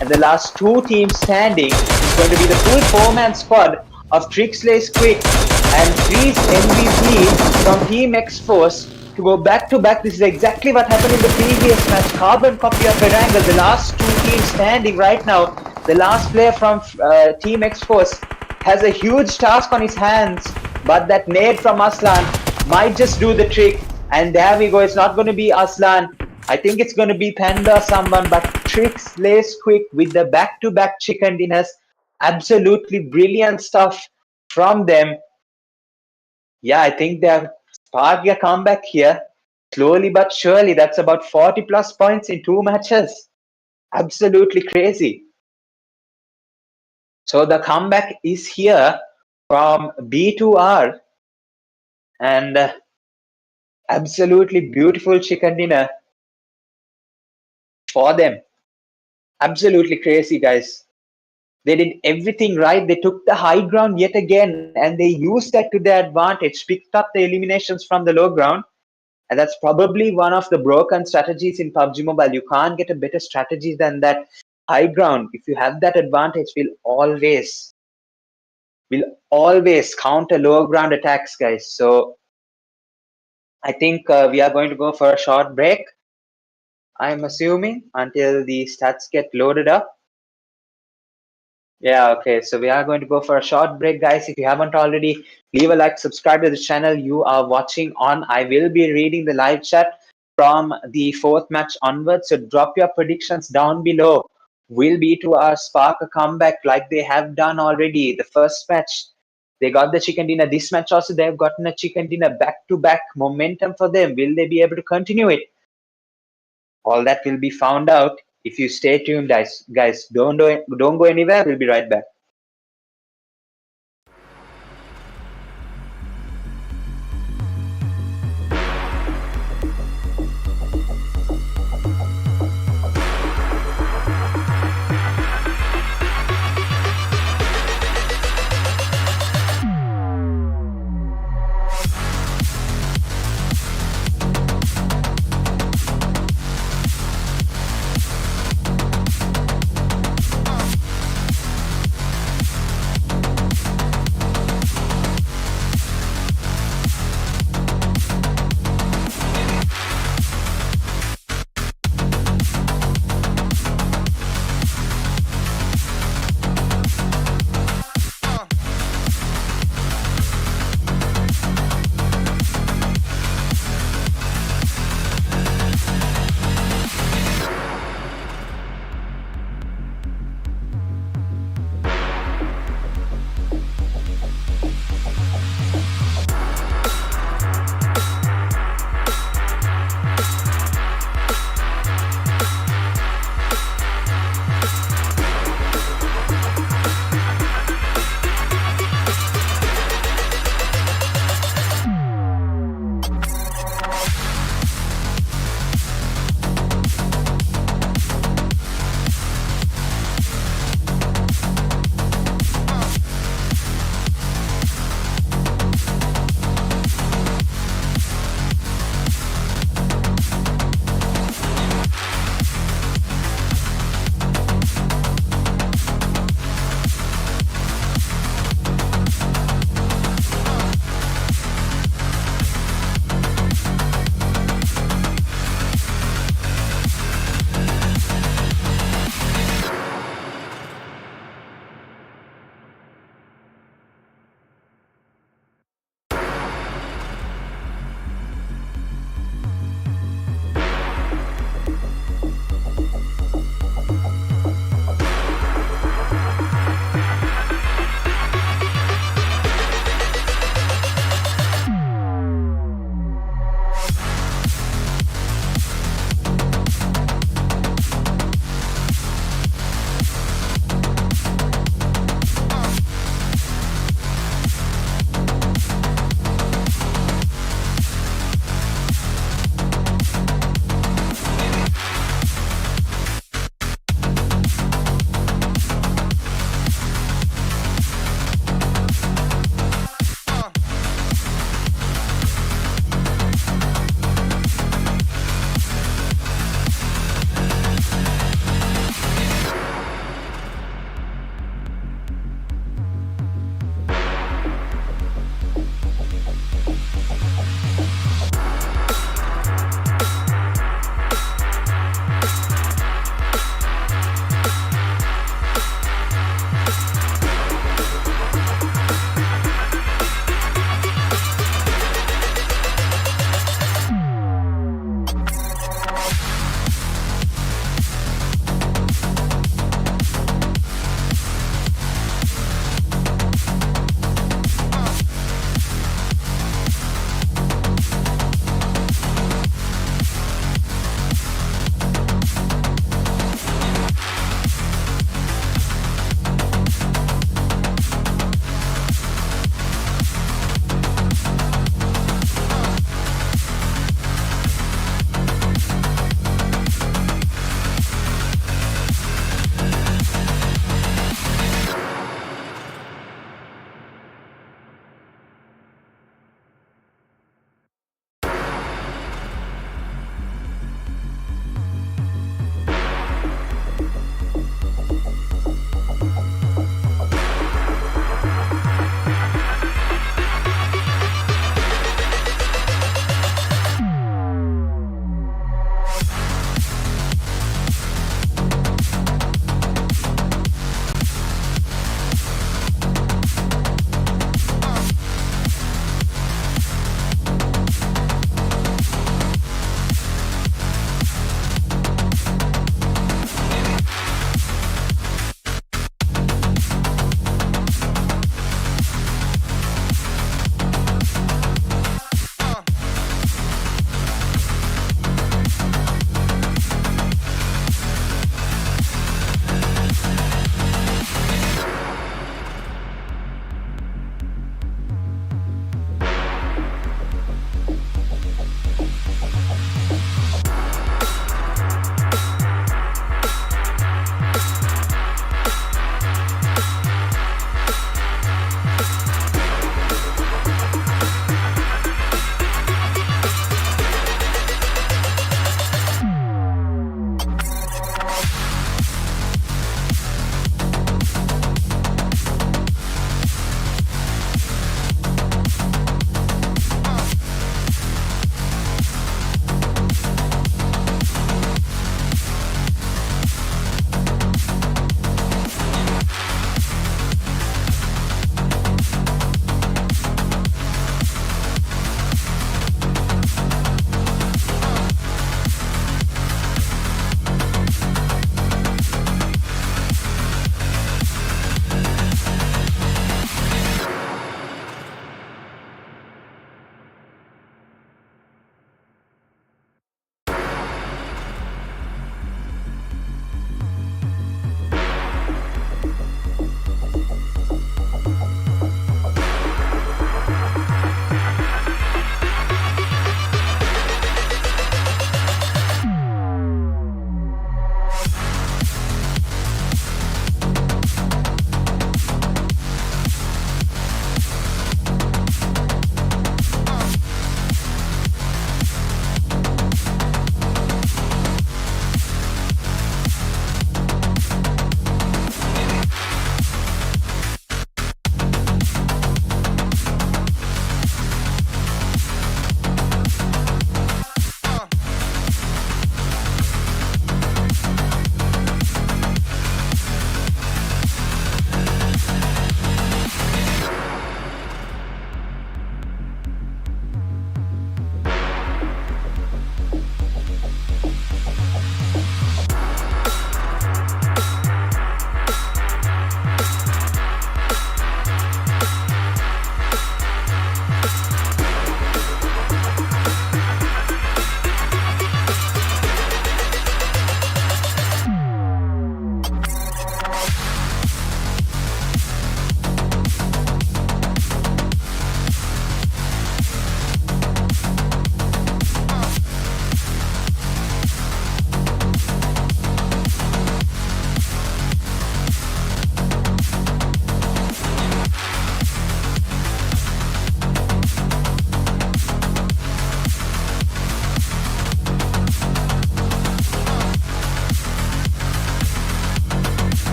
And the last 2 teams standing is going to be the full 4-man squad of Trixley's Quick and Freeze MVP from Team X-Force to go back-to-back. This is exactly what happened in the previous match. Carbon copy of Erangel. The last 2 teams standing right now. The last player from Team X-Force has a huge task on his hands. But that nade from Aslan might just do the trick. And there we go. It's not going to be Aslan. I think it's going to be Panda or someone. But Trixley's Quick with the back-to-back chicken dinners. Absolutely brilliant stuff from them. Yeah, I think they're sparking a comeback here. Slowly but surely. That's about 40 plus points in 2 matches. Absolutely crazy. So the comeback is here from B to R. And absolutely beautiful chicken dinner for them. Absolutely crazy, guys. They did everything right. They took the high ground yet again, and they used that to their advantage, picked up the eliminations from the low ground. And that's probably one of the broken strategies in PUBG Mobile. You can't get a better strategy than that high ground. If you have that advantage, will always counter low ground attacks, guys. So I think we are going to go for a short break, I'm assuming, until the stats get loaded up. Yeah, okay. So we are going to go for a short break, guys. If you haven't already, leave a like, subscribe to the channel you are watching on. I will be reading the live chat from the 4th match onwards. So drop your predictions down below. Will B2R spark a comeback like they have done already? The first match, they got the chicken dinner. This match also, they have gotten a chicken dinner back-to-back momentum for them. Will they be able to continue it? All that will be found out if you stay tuned, guys. Don't go anywhere. We'll be right back.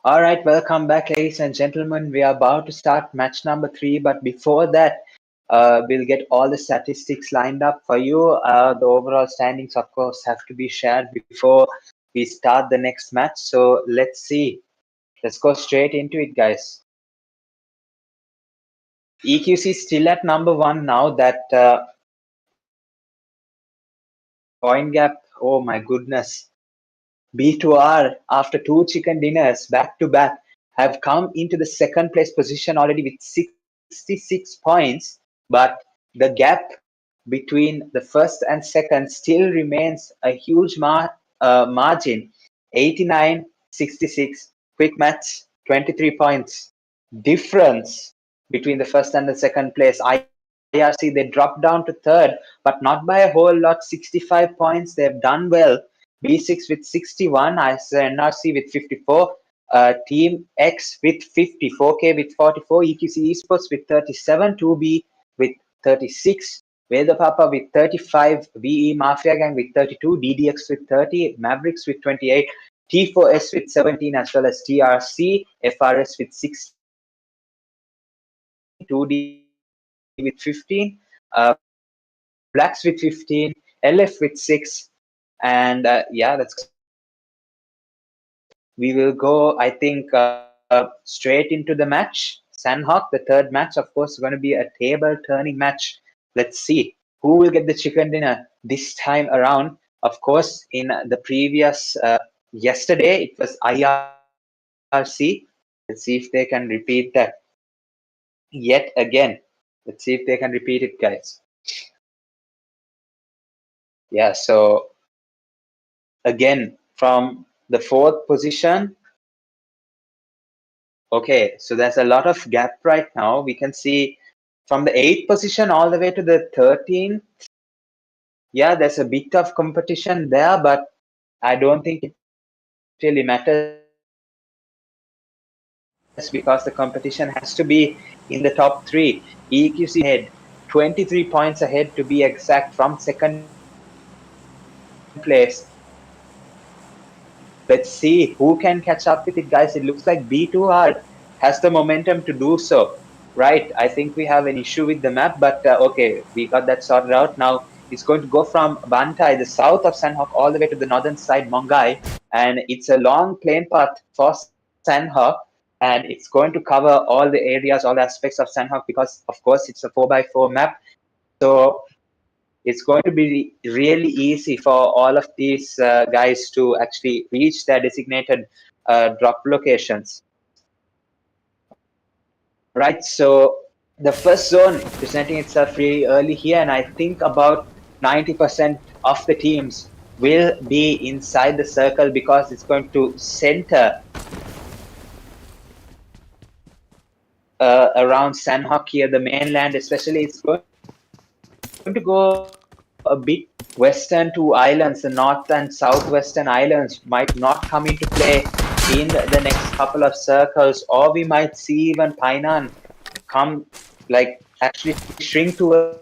All right, welcome back, ladies and gentlemen. We are about to start match number 3, but before that, we'll get all the statistics lined up for you. The overall standings, of course, have to be shared before we start the next match. So let's see. Let's go straight into it, guys. EQC still at number 1 now. That point gap, oh my goodness. B2R, after 2 chicken dinners back to back, have come into the second place position already with 66 points. But the gap between the first and second still remains a huge margin. 89, 66, quick match, 23 points. Difference between the first and the second place. IRC, they dropped down to third, but not by a whole lot, 65 points. They've done well. B6 with 61, NRC with 54, Team X with 50, 4K with 44, EQC Esports with 37, 2B with 36, Veda Papa with 35, VE Mafia Gang with 32, DDX with 30, Mavericks with 28, T4S with 17, as well as TRC, FRS with 16, 2D with 15, Blacks with 15, LF with 6, and yeah, we will go, I think, straight into the match. Sanhok, the third match, of course, is going to be a table turning match. Let's see who will get the chicken dinner this time around. Of course, in the previous yesterday, it was IRC. Let's see if they can repeat that yet again. Let's see if they can repeat it, guys. Yeah, so again, from the fourth position. Okay, so there's a lot of gap right now. We can see from the 8th position all the way to the 13th. Yeah, there's a bit of competition there, but I don't think it really matters because the competition has to be in the top 3. EQC ahead, 23 points ahead to be exact from second place. Let's see who can catch up with it, guys. It looks like B2R has the momentum to do so. Right, I think we have an issue with the map, but okay, we got that sorted out. Now it's going to go from Bantai, the south of Sanhok, all the way to the northern side, Mongai, and it's a long plane path for Sanhok, and it's going to cover all the areas, all the aspects of Sanhok, because of course it's a 4x4 map. So it's going to be really easy for all of these guys to actually reach their designated drop locations. All right, so the first zone presenting itself really early here, and I think about 90% of the teams will be inside the circle because it's going to center around Sanhok here, the mainland especially. It's going to go a bit western to islands. The north and southwestern islands might not come into play in the next couple of circles, or we might see even Painan come, like actually shrink towards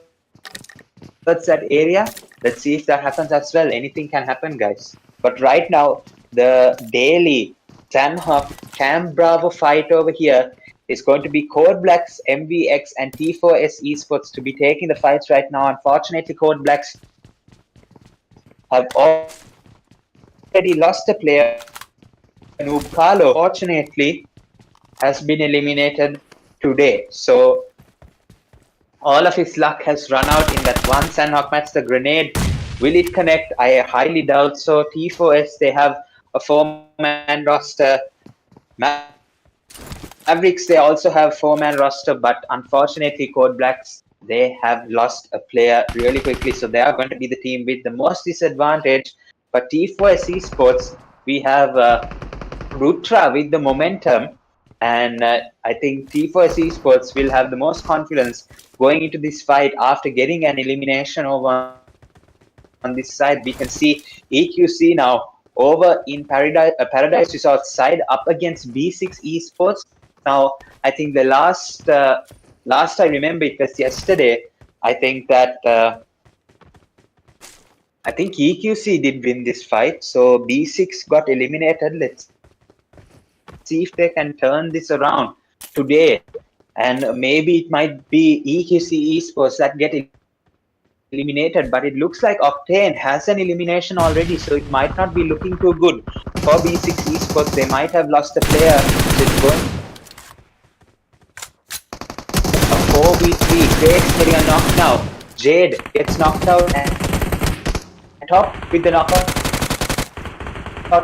that area. Let's see if that happens as well. Anything can happen, guys. But right now, the daily Sanhok Cam Bravo fight over here is going to be Code Blacks, MVX, and T4S Esports to be taking the fights right now. Unfortunately, Code Blacks have already lost a player, Noob Carlo, unfortunately, has been eliminated today. So all of his luck has run out in that one Sanhok match. The grenade, will it connect? I highly doubt so. T4S, they have a 4-man roster. Mavericks, they also have 4-man roster, but unfortunately, Code Blacks, they have lost a player really quickly. So they are going to be the team with the most disadvantage. But T4S Esports, we have Rutra with the momentum. And I think T4S Esports will have the most confidence going into this fight after getting an elimination over on this side. We can see EQC now over in Paradise Resort side up against B6 Esports. Now, I think the last I remember it was yesterday. I think that I think EQC did win this fight, so B6 got eliminated. Let's see if they can turn this around today. And maybe it might be EQC Esports that get eliminated, but it looks like Octane has an elimination already, so it might not be looking too good for B6 Esports. They might have lost a player, so it's going to be a 4v3. Craig's getting a knock now. Jade gets knocked out and top with the knockout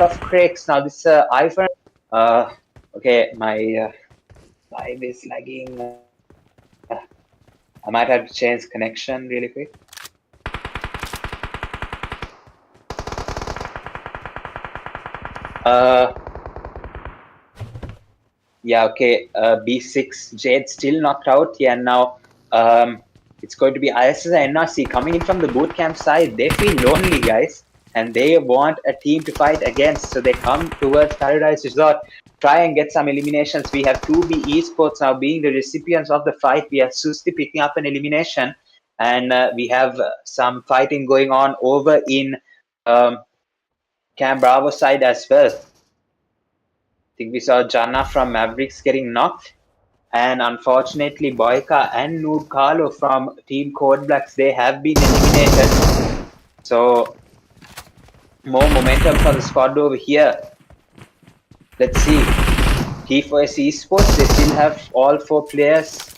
of Craig's. Now this Ivan. Okay, my live is lagging. I might have to change connection really quick. Uh, yeah, okay. B6 Jade still knocked out. Yeah, now it's going to be ISS and NRC coming in from the bootcamp side. They feel lonely, guys, and they want a team to fight against. So they come towards Paradise Resort, try and get some eliminations. We have 2B Esports now being the recipients of the fight. We have Susti picking up an elimination, and we have some fighting going on over in Cam Bravo side as well. I think we saw Jana from Mavericks getting knocked. And unfortunately, Boyka and Noob Carlo from Team Code Blacks, they have been eliminated. So, more momentum for the squad over here. Let's see. T4S Esports, they still have all 4 players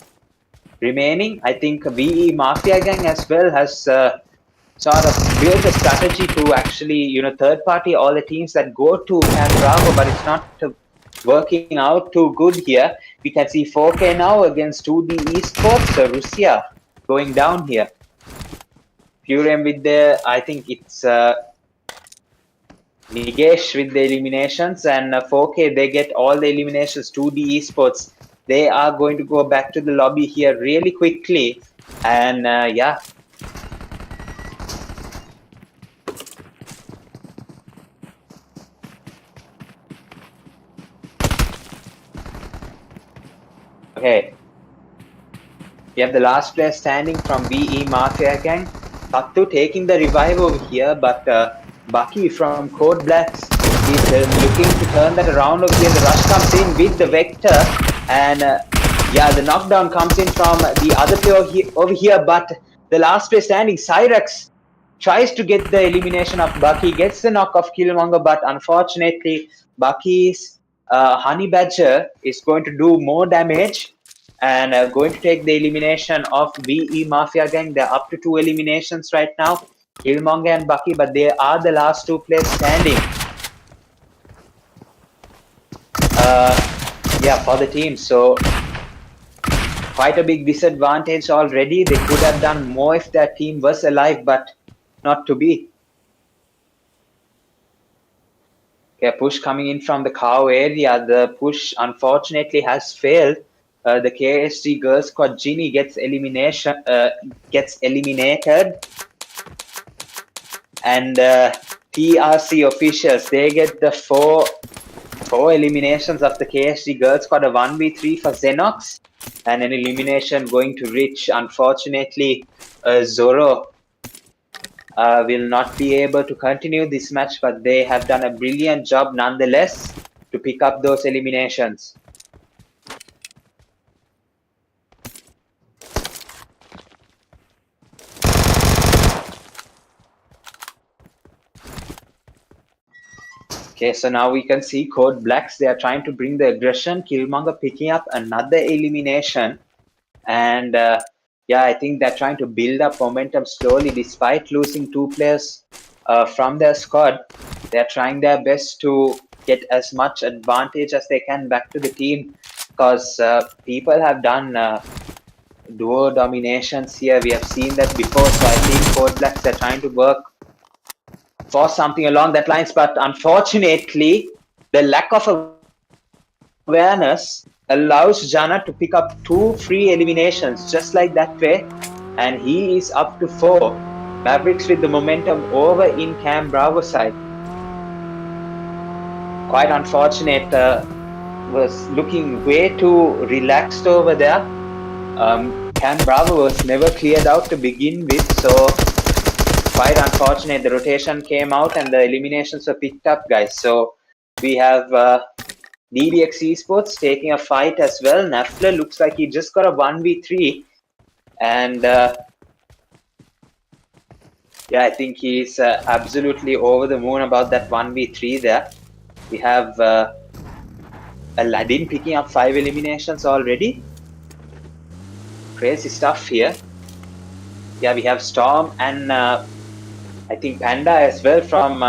remaining. I think VE Mafia Gang as well has sort of built a strategy to actually, third party all the teams that go to Camp Bravo, but it's not working out too good here. We can see 4K now against 2B Esports, Russia going down here. Purem with I think it's Nigesh with the eliminations, and 4K, they get all the eliminations. 2D Esports, they are going to go back to the lobby here really quickly. And yeah. Okay. We have the last player standing from VE Mafia Gang. Sattu taking the revive over here, but Bucky from Code Blacks is looking to turn that around over here. The rush comes in with the Vector, and yeah, the knockdown comes in from the other player over here, but the last player standing, Cyrex, tries to get the elimination of Bucky, gets the knock of Killmonger, but unfortunately, Bucky's Honey Badger is going to do more damage and going to take the elimination of VE Mafia Gang. They're up to 2 eliminations right now, Killmonger and Bucky, but they are the last 2 players standing. Yeah, for the team. So quite a big disadvantage already. They could have done more if their team was alive, but not to be. Okay, push coming in from the cow area. The push unfortunately has failed. The KSG Girls Squad Ginny gets eliminated, and TRC officials, they get the four eliminations of the KSG Girls Squad. A 1v3 for Xenox and an elimination going to Rich. Unfortunately, Zoro will not be able to continue this match, but they have done a brilliant job nonetheless to pick up those eliminations. Okay, so now we can see Code Blacks, they are trying to bring the aggression. Killmonger picking up another elimination. And yeah, I think they're trying to build up momentum slowly despite losing 2 players from their squad. They're trying their best to get as much advantage as they can back to the team, because people have done duo dominations here. We have seen that before. So I think Code Blacks are trying to work for something along that lines, but unfortunately, the lack of awareness allows Jana to pick up 2 free eliminations just like that way, and he is up to 4. Mavericks with the momentum over in Cam Bravo side. Quite unfortunate. Was looking way too relaxed over there. Cam Bravo was never cleared out to begin with, so quite unfortunate. The rotation came out and the eliminations were picked up, guys. So we have DDX Esports taking a fight as well. Nafler looks like he just got a 1v3. And yeah, I think he's absolutely over the moon about that 1v3 there. We have Aladdin picking up 5 eliminations already. Crazy stuff here. Yeah, we have Storm and I think Panda as well from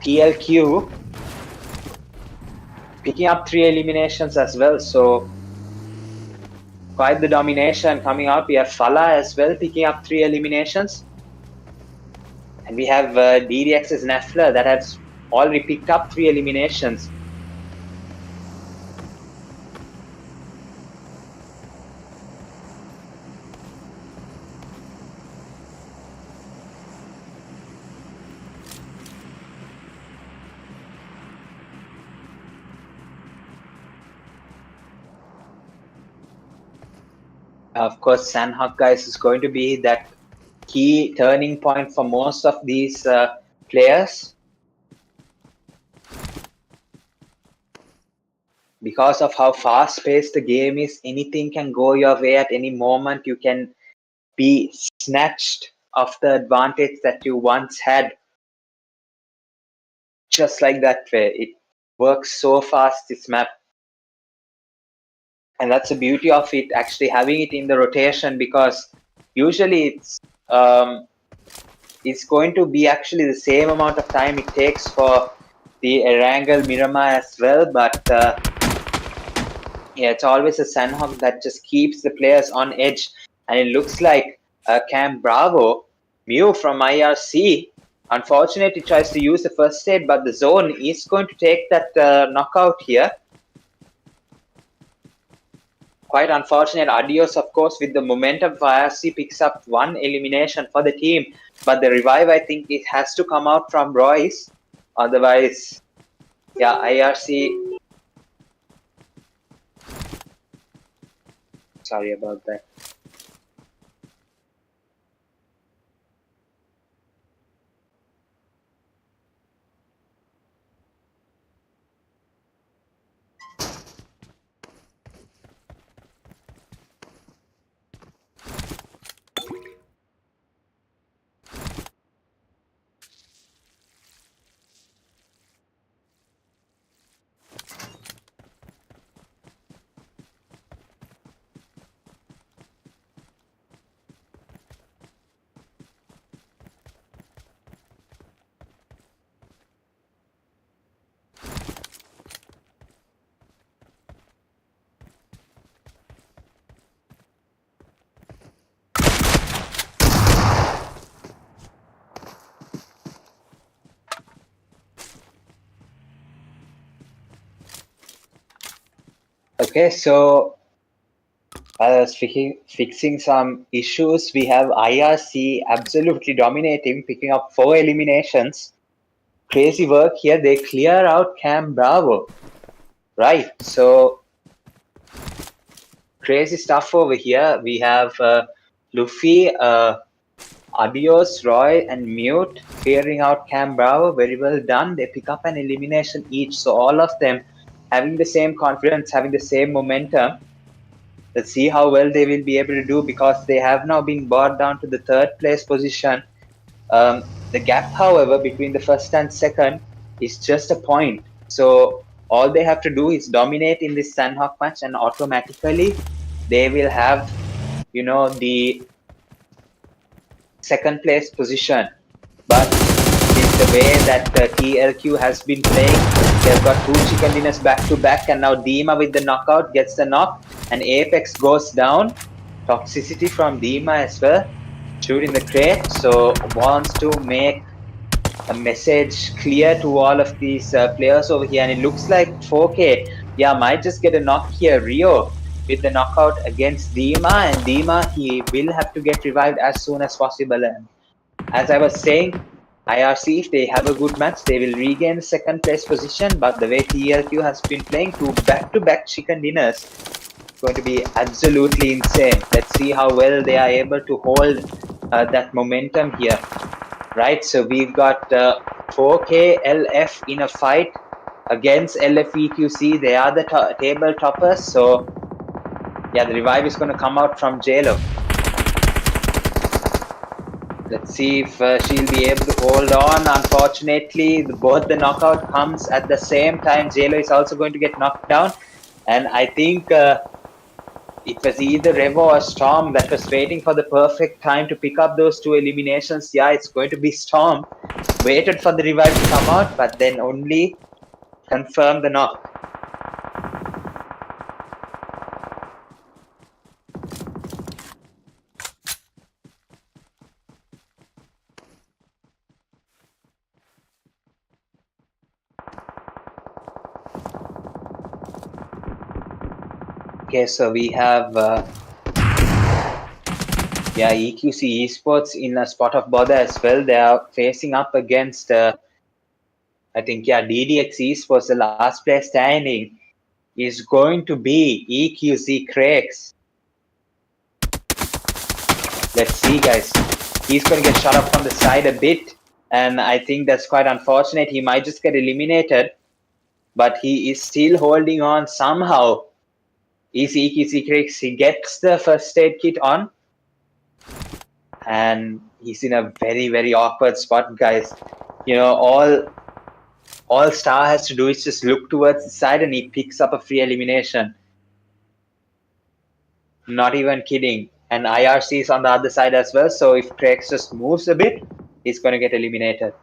TLQ picking up 3 eliminations as well. So quite the domination coming out. We have Fala as well picking up 3 eliminations. And we have DDX's Nafler that has already picked up 3 eliminations. Of course, Sanhok, guys, is going to be that key turning point for most of these players. Because of how fast-paced the game is, anything can go your way at any moment. You can be snatched of the advantage that you once had. Just like that way. It works so fast, this map. And that's the beauty of it, actually having it in the rotation, because usually it's going to be actually the same amount of time it takes for the Erangel Miramar as well, but yeah, it's always a Sanhok that just keeps the players on edge. And it looks like Cam Bravo, Mew from IRC, unfortunately tries to use the first aid, but the zone is going to take that knockout here. Quite unfortunate. Adios, of course, with the momentum for IRC picks up 1 elimination for the team. But the revive, I think it has to come out from Royce. Otherwise, yeah, IRC. Sorry about that. Okay, so I was fixing some issues. We have IRC absolutely dominating, picking up 4 eliminations. Crazy work here. They clear out Cam Bravo. Right, so crazy stuff over here. We have Luffy, Adios, Roy, and Mute clearing out Cam Bravo. Very well done. They pick up an elimination each. So all of them having the same confidence, having the same momentum. Let's see how well they will be able to do, because they have now been brought down to the 3rd place position. The gap, however, between the 1st and 2nd is just a point. So all they have to do is dominate in this Sanhok match, and automatically they will have, you know, the 2nd place position. But with the way that TLQ has been playing, they've got 2 chicken dinners back to back, and now Dima with the knockout gets the knock, and Apex goes down. Toxicity from Dima as well, shooting the crate. So wants to make a message clear to all of these players over here, and it looks like 4K, yeah, might just get a knock here. Rio with the knockout against Dima, and Dima, he will have to get revived as soon as possible. And as I was saying, IRC, if they have a good match, they will regain the 2nd place position. But the way TLQ has been playing, 2 back-to-back chicken dinners, it's going to be absolutely insane. Let's see how well they are able to hold that momentum here, right? So we've got 4K LF in a fight against LFEQC. They are the table toppers. So yeah, the revive is going to come out from JLo. Let's see if she'll be able to hold on. Unfortunately, both the knockout comes at the same time. JLo is also going to get knocked down. And I think it was either Revo or Storm that was waiting for the perfect time to pick up those two eliminations. Yeah, it's going to be Storm. Waited for the revive to come out, but then only confirmed the knock. Okay, so we have EQC Esports in a spot of bother as well. They are facing up against I think DDX Esports, the last player standing is going to be EQC Craigs. Let's see, guys. He's going to get shot up from the side a bit, and I think that's quite unfortunate. He might just get eliminated, but he is still holding on somehow. Is EQC Craigs? He gets the first aid kit on, and he's in a very, very awkward spot, guys. You know, all Star has to do is just look towards the side, and he picks up a free elimination. Not even kidding. And IRC is on the other side as well. So if Craigs just moves a bit, he's going to get eliminated.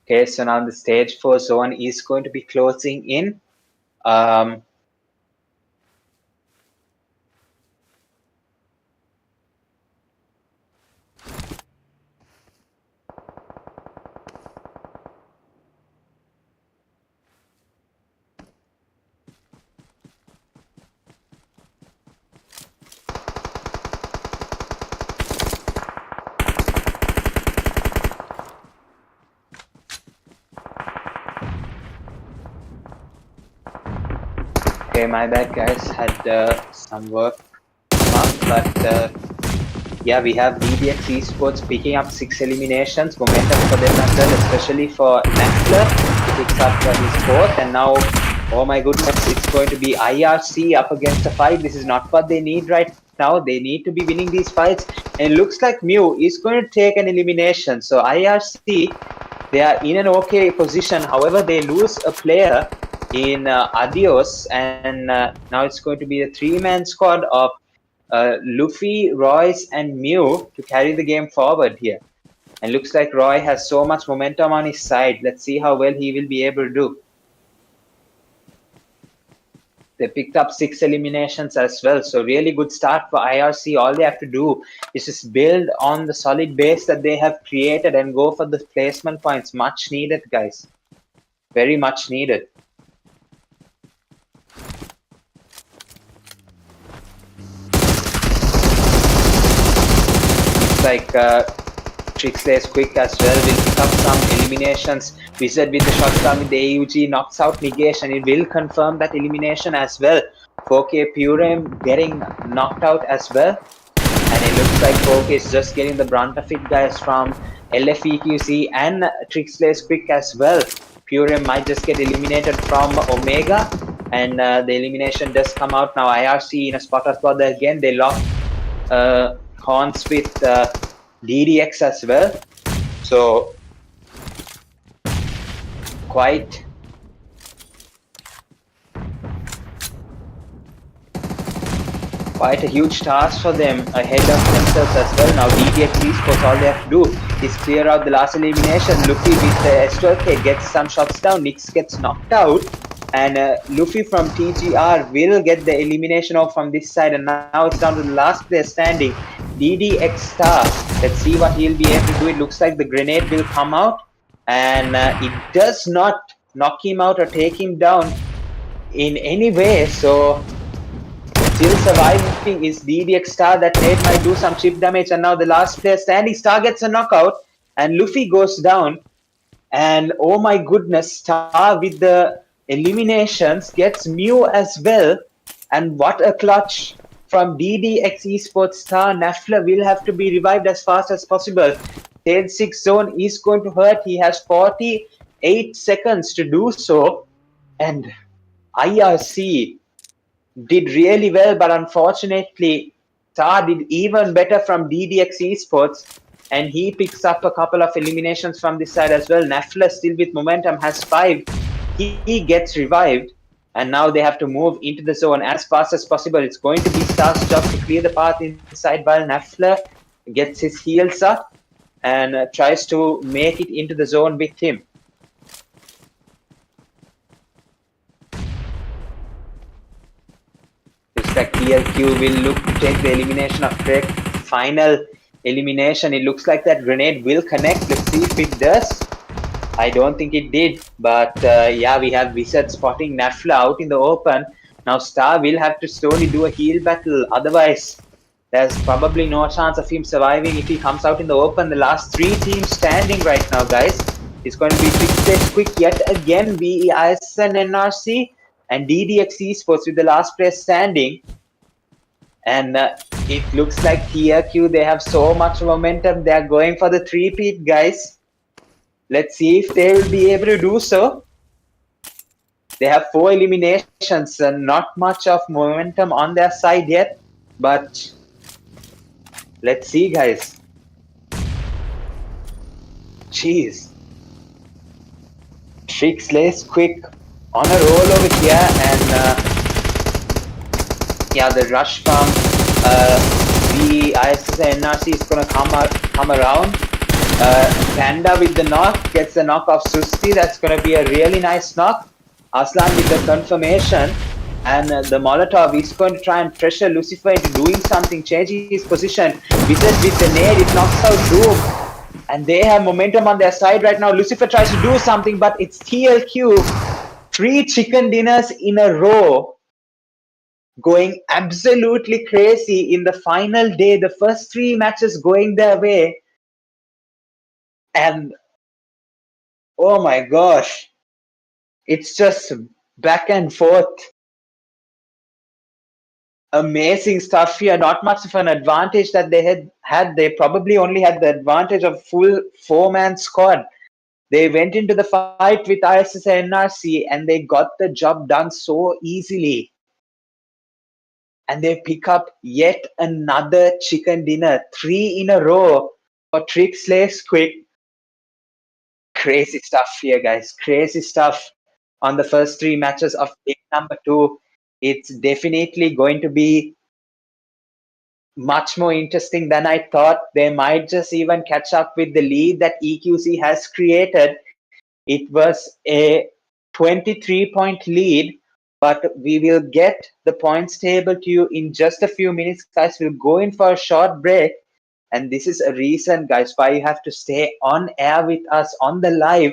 Okay, so now the stage 4 zone is going to be closing in. Okay, my bad, guys. Had some work come up, but yeah, we have DBX Esports picking up 6 eliminations. Momentum for them as well, especially for Naxler. He picks up his 4th, and now, oh my goodness, it's going to be IRC up against a fight. This is not what they need right now. They need to be winning these fights, and it looks like Mew is going to take an elimination. So IRC, they are in an okay position. However, they lose a player in Adios, and now it's going to be a 3-man squad of Luffy, Royce, and Mew to carry the game forward here. And looks like Roy has so much momentum on his side. Let's see how well he will be able to do. They picked up 6 eliminations as well. So really good start for IRC. All they have to do is just build on the solid base that they have created and go for the placement points. Much needed, guys. Very much needed. Like Trixlay's quick as well will pick up some eliminations. Wizard with the shotgun with the AUG knocks out Negation. It will confirm that elimination as well. 4K Purem getting knocked out as well. And it looks like 4K is just getting the brunt of it, guys, from LFEQC and Trixlay's quick as well. Purem might just get eliminated from Omega. And the elimination does come out now. IRC in a spot of bother again. They lock Horns with DDX as well. So quite a huge task for them ahead of themselves as well. Now DDX Esports, all they have to do is clear out the last elimination. Luffy with the S12K gets some shots down. Nix gets knocked out. and Luffy from TGR will get the elimination off from this side, and now it's down to the last player standing, DDX Star. Let's see what he'll be able to do. It looks like the grenade will come out, and it does not knock him out or take him down in any way. So still surviving is DDX Star. That nade might do some chip damage, and now the last player standing, Star gets a knockout, and Luffy goes down. And oh my goodness, Star with the eliminations gets Mew as well. And what a clutch from DDX Esports Star. Nafla will have to be revived as fast as possible. Stage 6 zone is going to hurt. He has 48 seconds to do so. And IRC did really well, but unfortunately, Star did even better from DDX Esports, and he picks up a couple of eliminations from this side as well. Nafla still with momentum has 5. He gets revived, and now they have to move into the zone as fast as possible. It's going to be Star's job to clear the path inside while Nafla gets his heals up and tries to make it into the zone with him. Looks like TLQ will look to take the elimination of Drake. Final elimination. It looks like that grenade will connect. Let's see if it does. I don't think it did, but yeah, we have Wizard spotting Nafla out in the open. Now Star will have to slowly do a heal battle. Otherwise, there's probably no chance of him surviving if he comes out in the open. The last 3 teams standing right now, guys. It's going to be Trick Quick yet again, VEIS and NRC, and DDX Esports with the last player standing. And it looks like TRQ, they have so much momentum. They're going for the 3-peat, guys. Let's see if they will be able to do so. They have 4 eliminations and not much of momentum on their side yet. But let's see, guys. Jeez. Trick Slays Quick on a roll over here, and yeah, the rush from the ISS NRC is gonna come around. Panda with the knock gets the knock of Susti. That's gonna be a really nice knock. Aslan with the confirmation, and the Molotov is going to try and pressure Lucifer into doing something, changing his position. Wizard with the nade, it knocks out Doom, and they have momentum on their side right now. Lucifer tries to do something, but it's TLQ. 3 chicken dinners in a row, going absolutely crazy in the final day. The first 3 matches going their way, and oh my gosh, it's just back and forth. Amazing stuff here. Not much of an advantage that they had. They probably only had the advantage of full 4-man squad. They went into the fight with ISS NRC and they got the job done so easily. And they pick up yet another chicken dinner. 3 in a row for Trick Slays Quick. Crazy stuff here, guys. Crazy stuff on the first 3 matches of game number 2. It's definitely going to be much more interesting than I thought. They might just even catch up with the lead that EQC has created. It was a 23-point lead, but we will get the points table to you in just a few minutes, guys. We'll go in for a short break, and this is a reason, guys, why you have to stay on air with us on the live,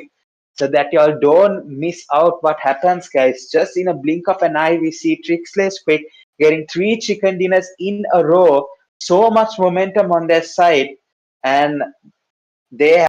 so that y'all don't miss out what happens, guys. Just in a blink of an eye, we see Trick Slays Quick getting 3 chicken dinners in a row. So much momentum on their side, and they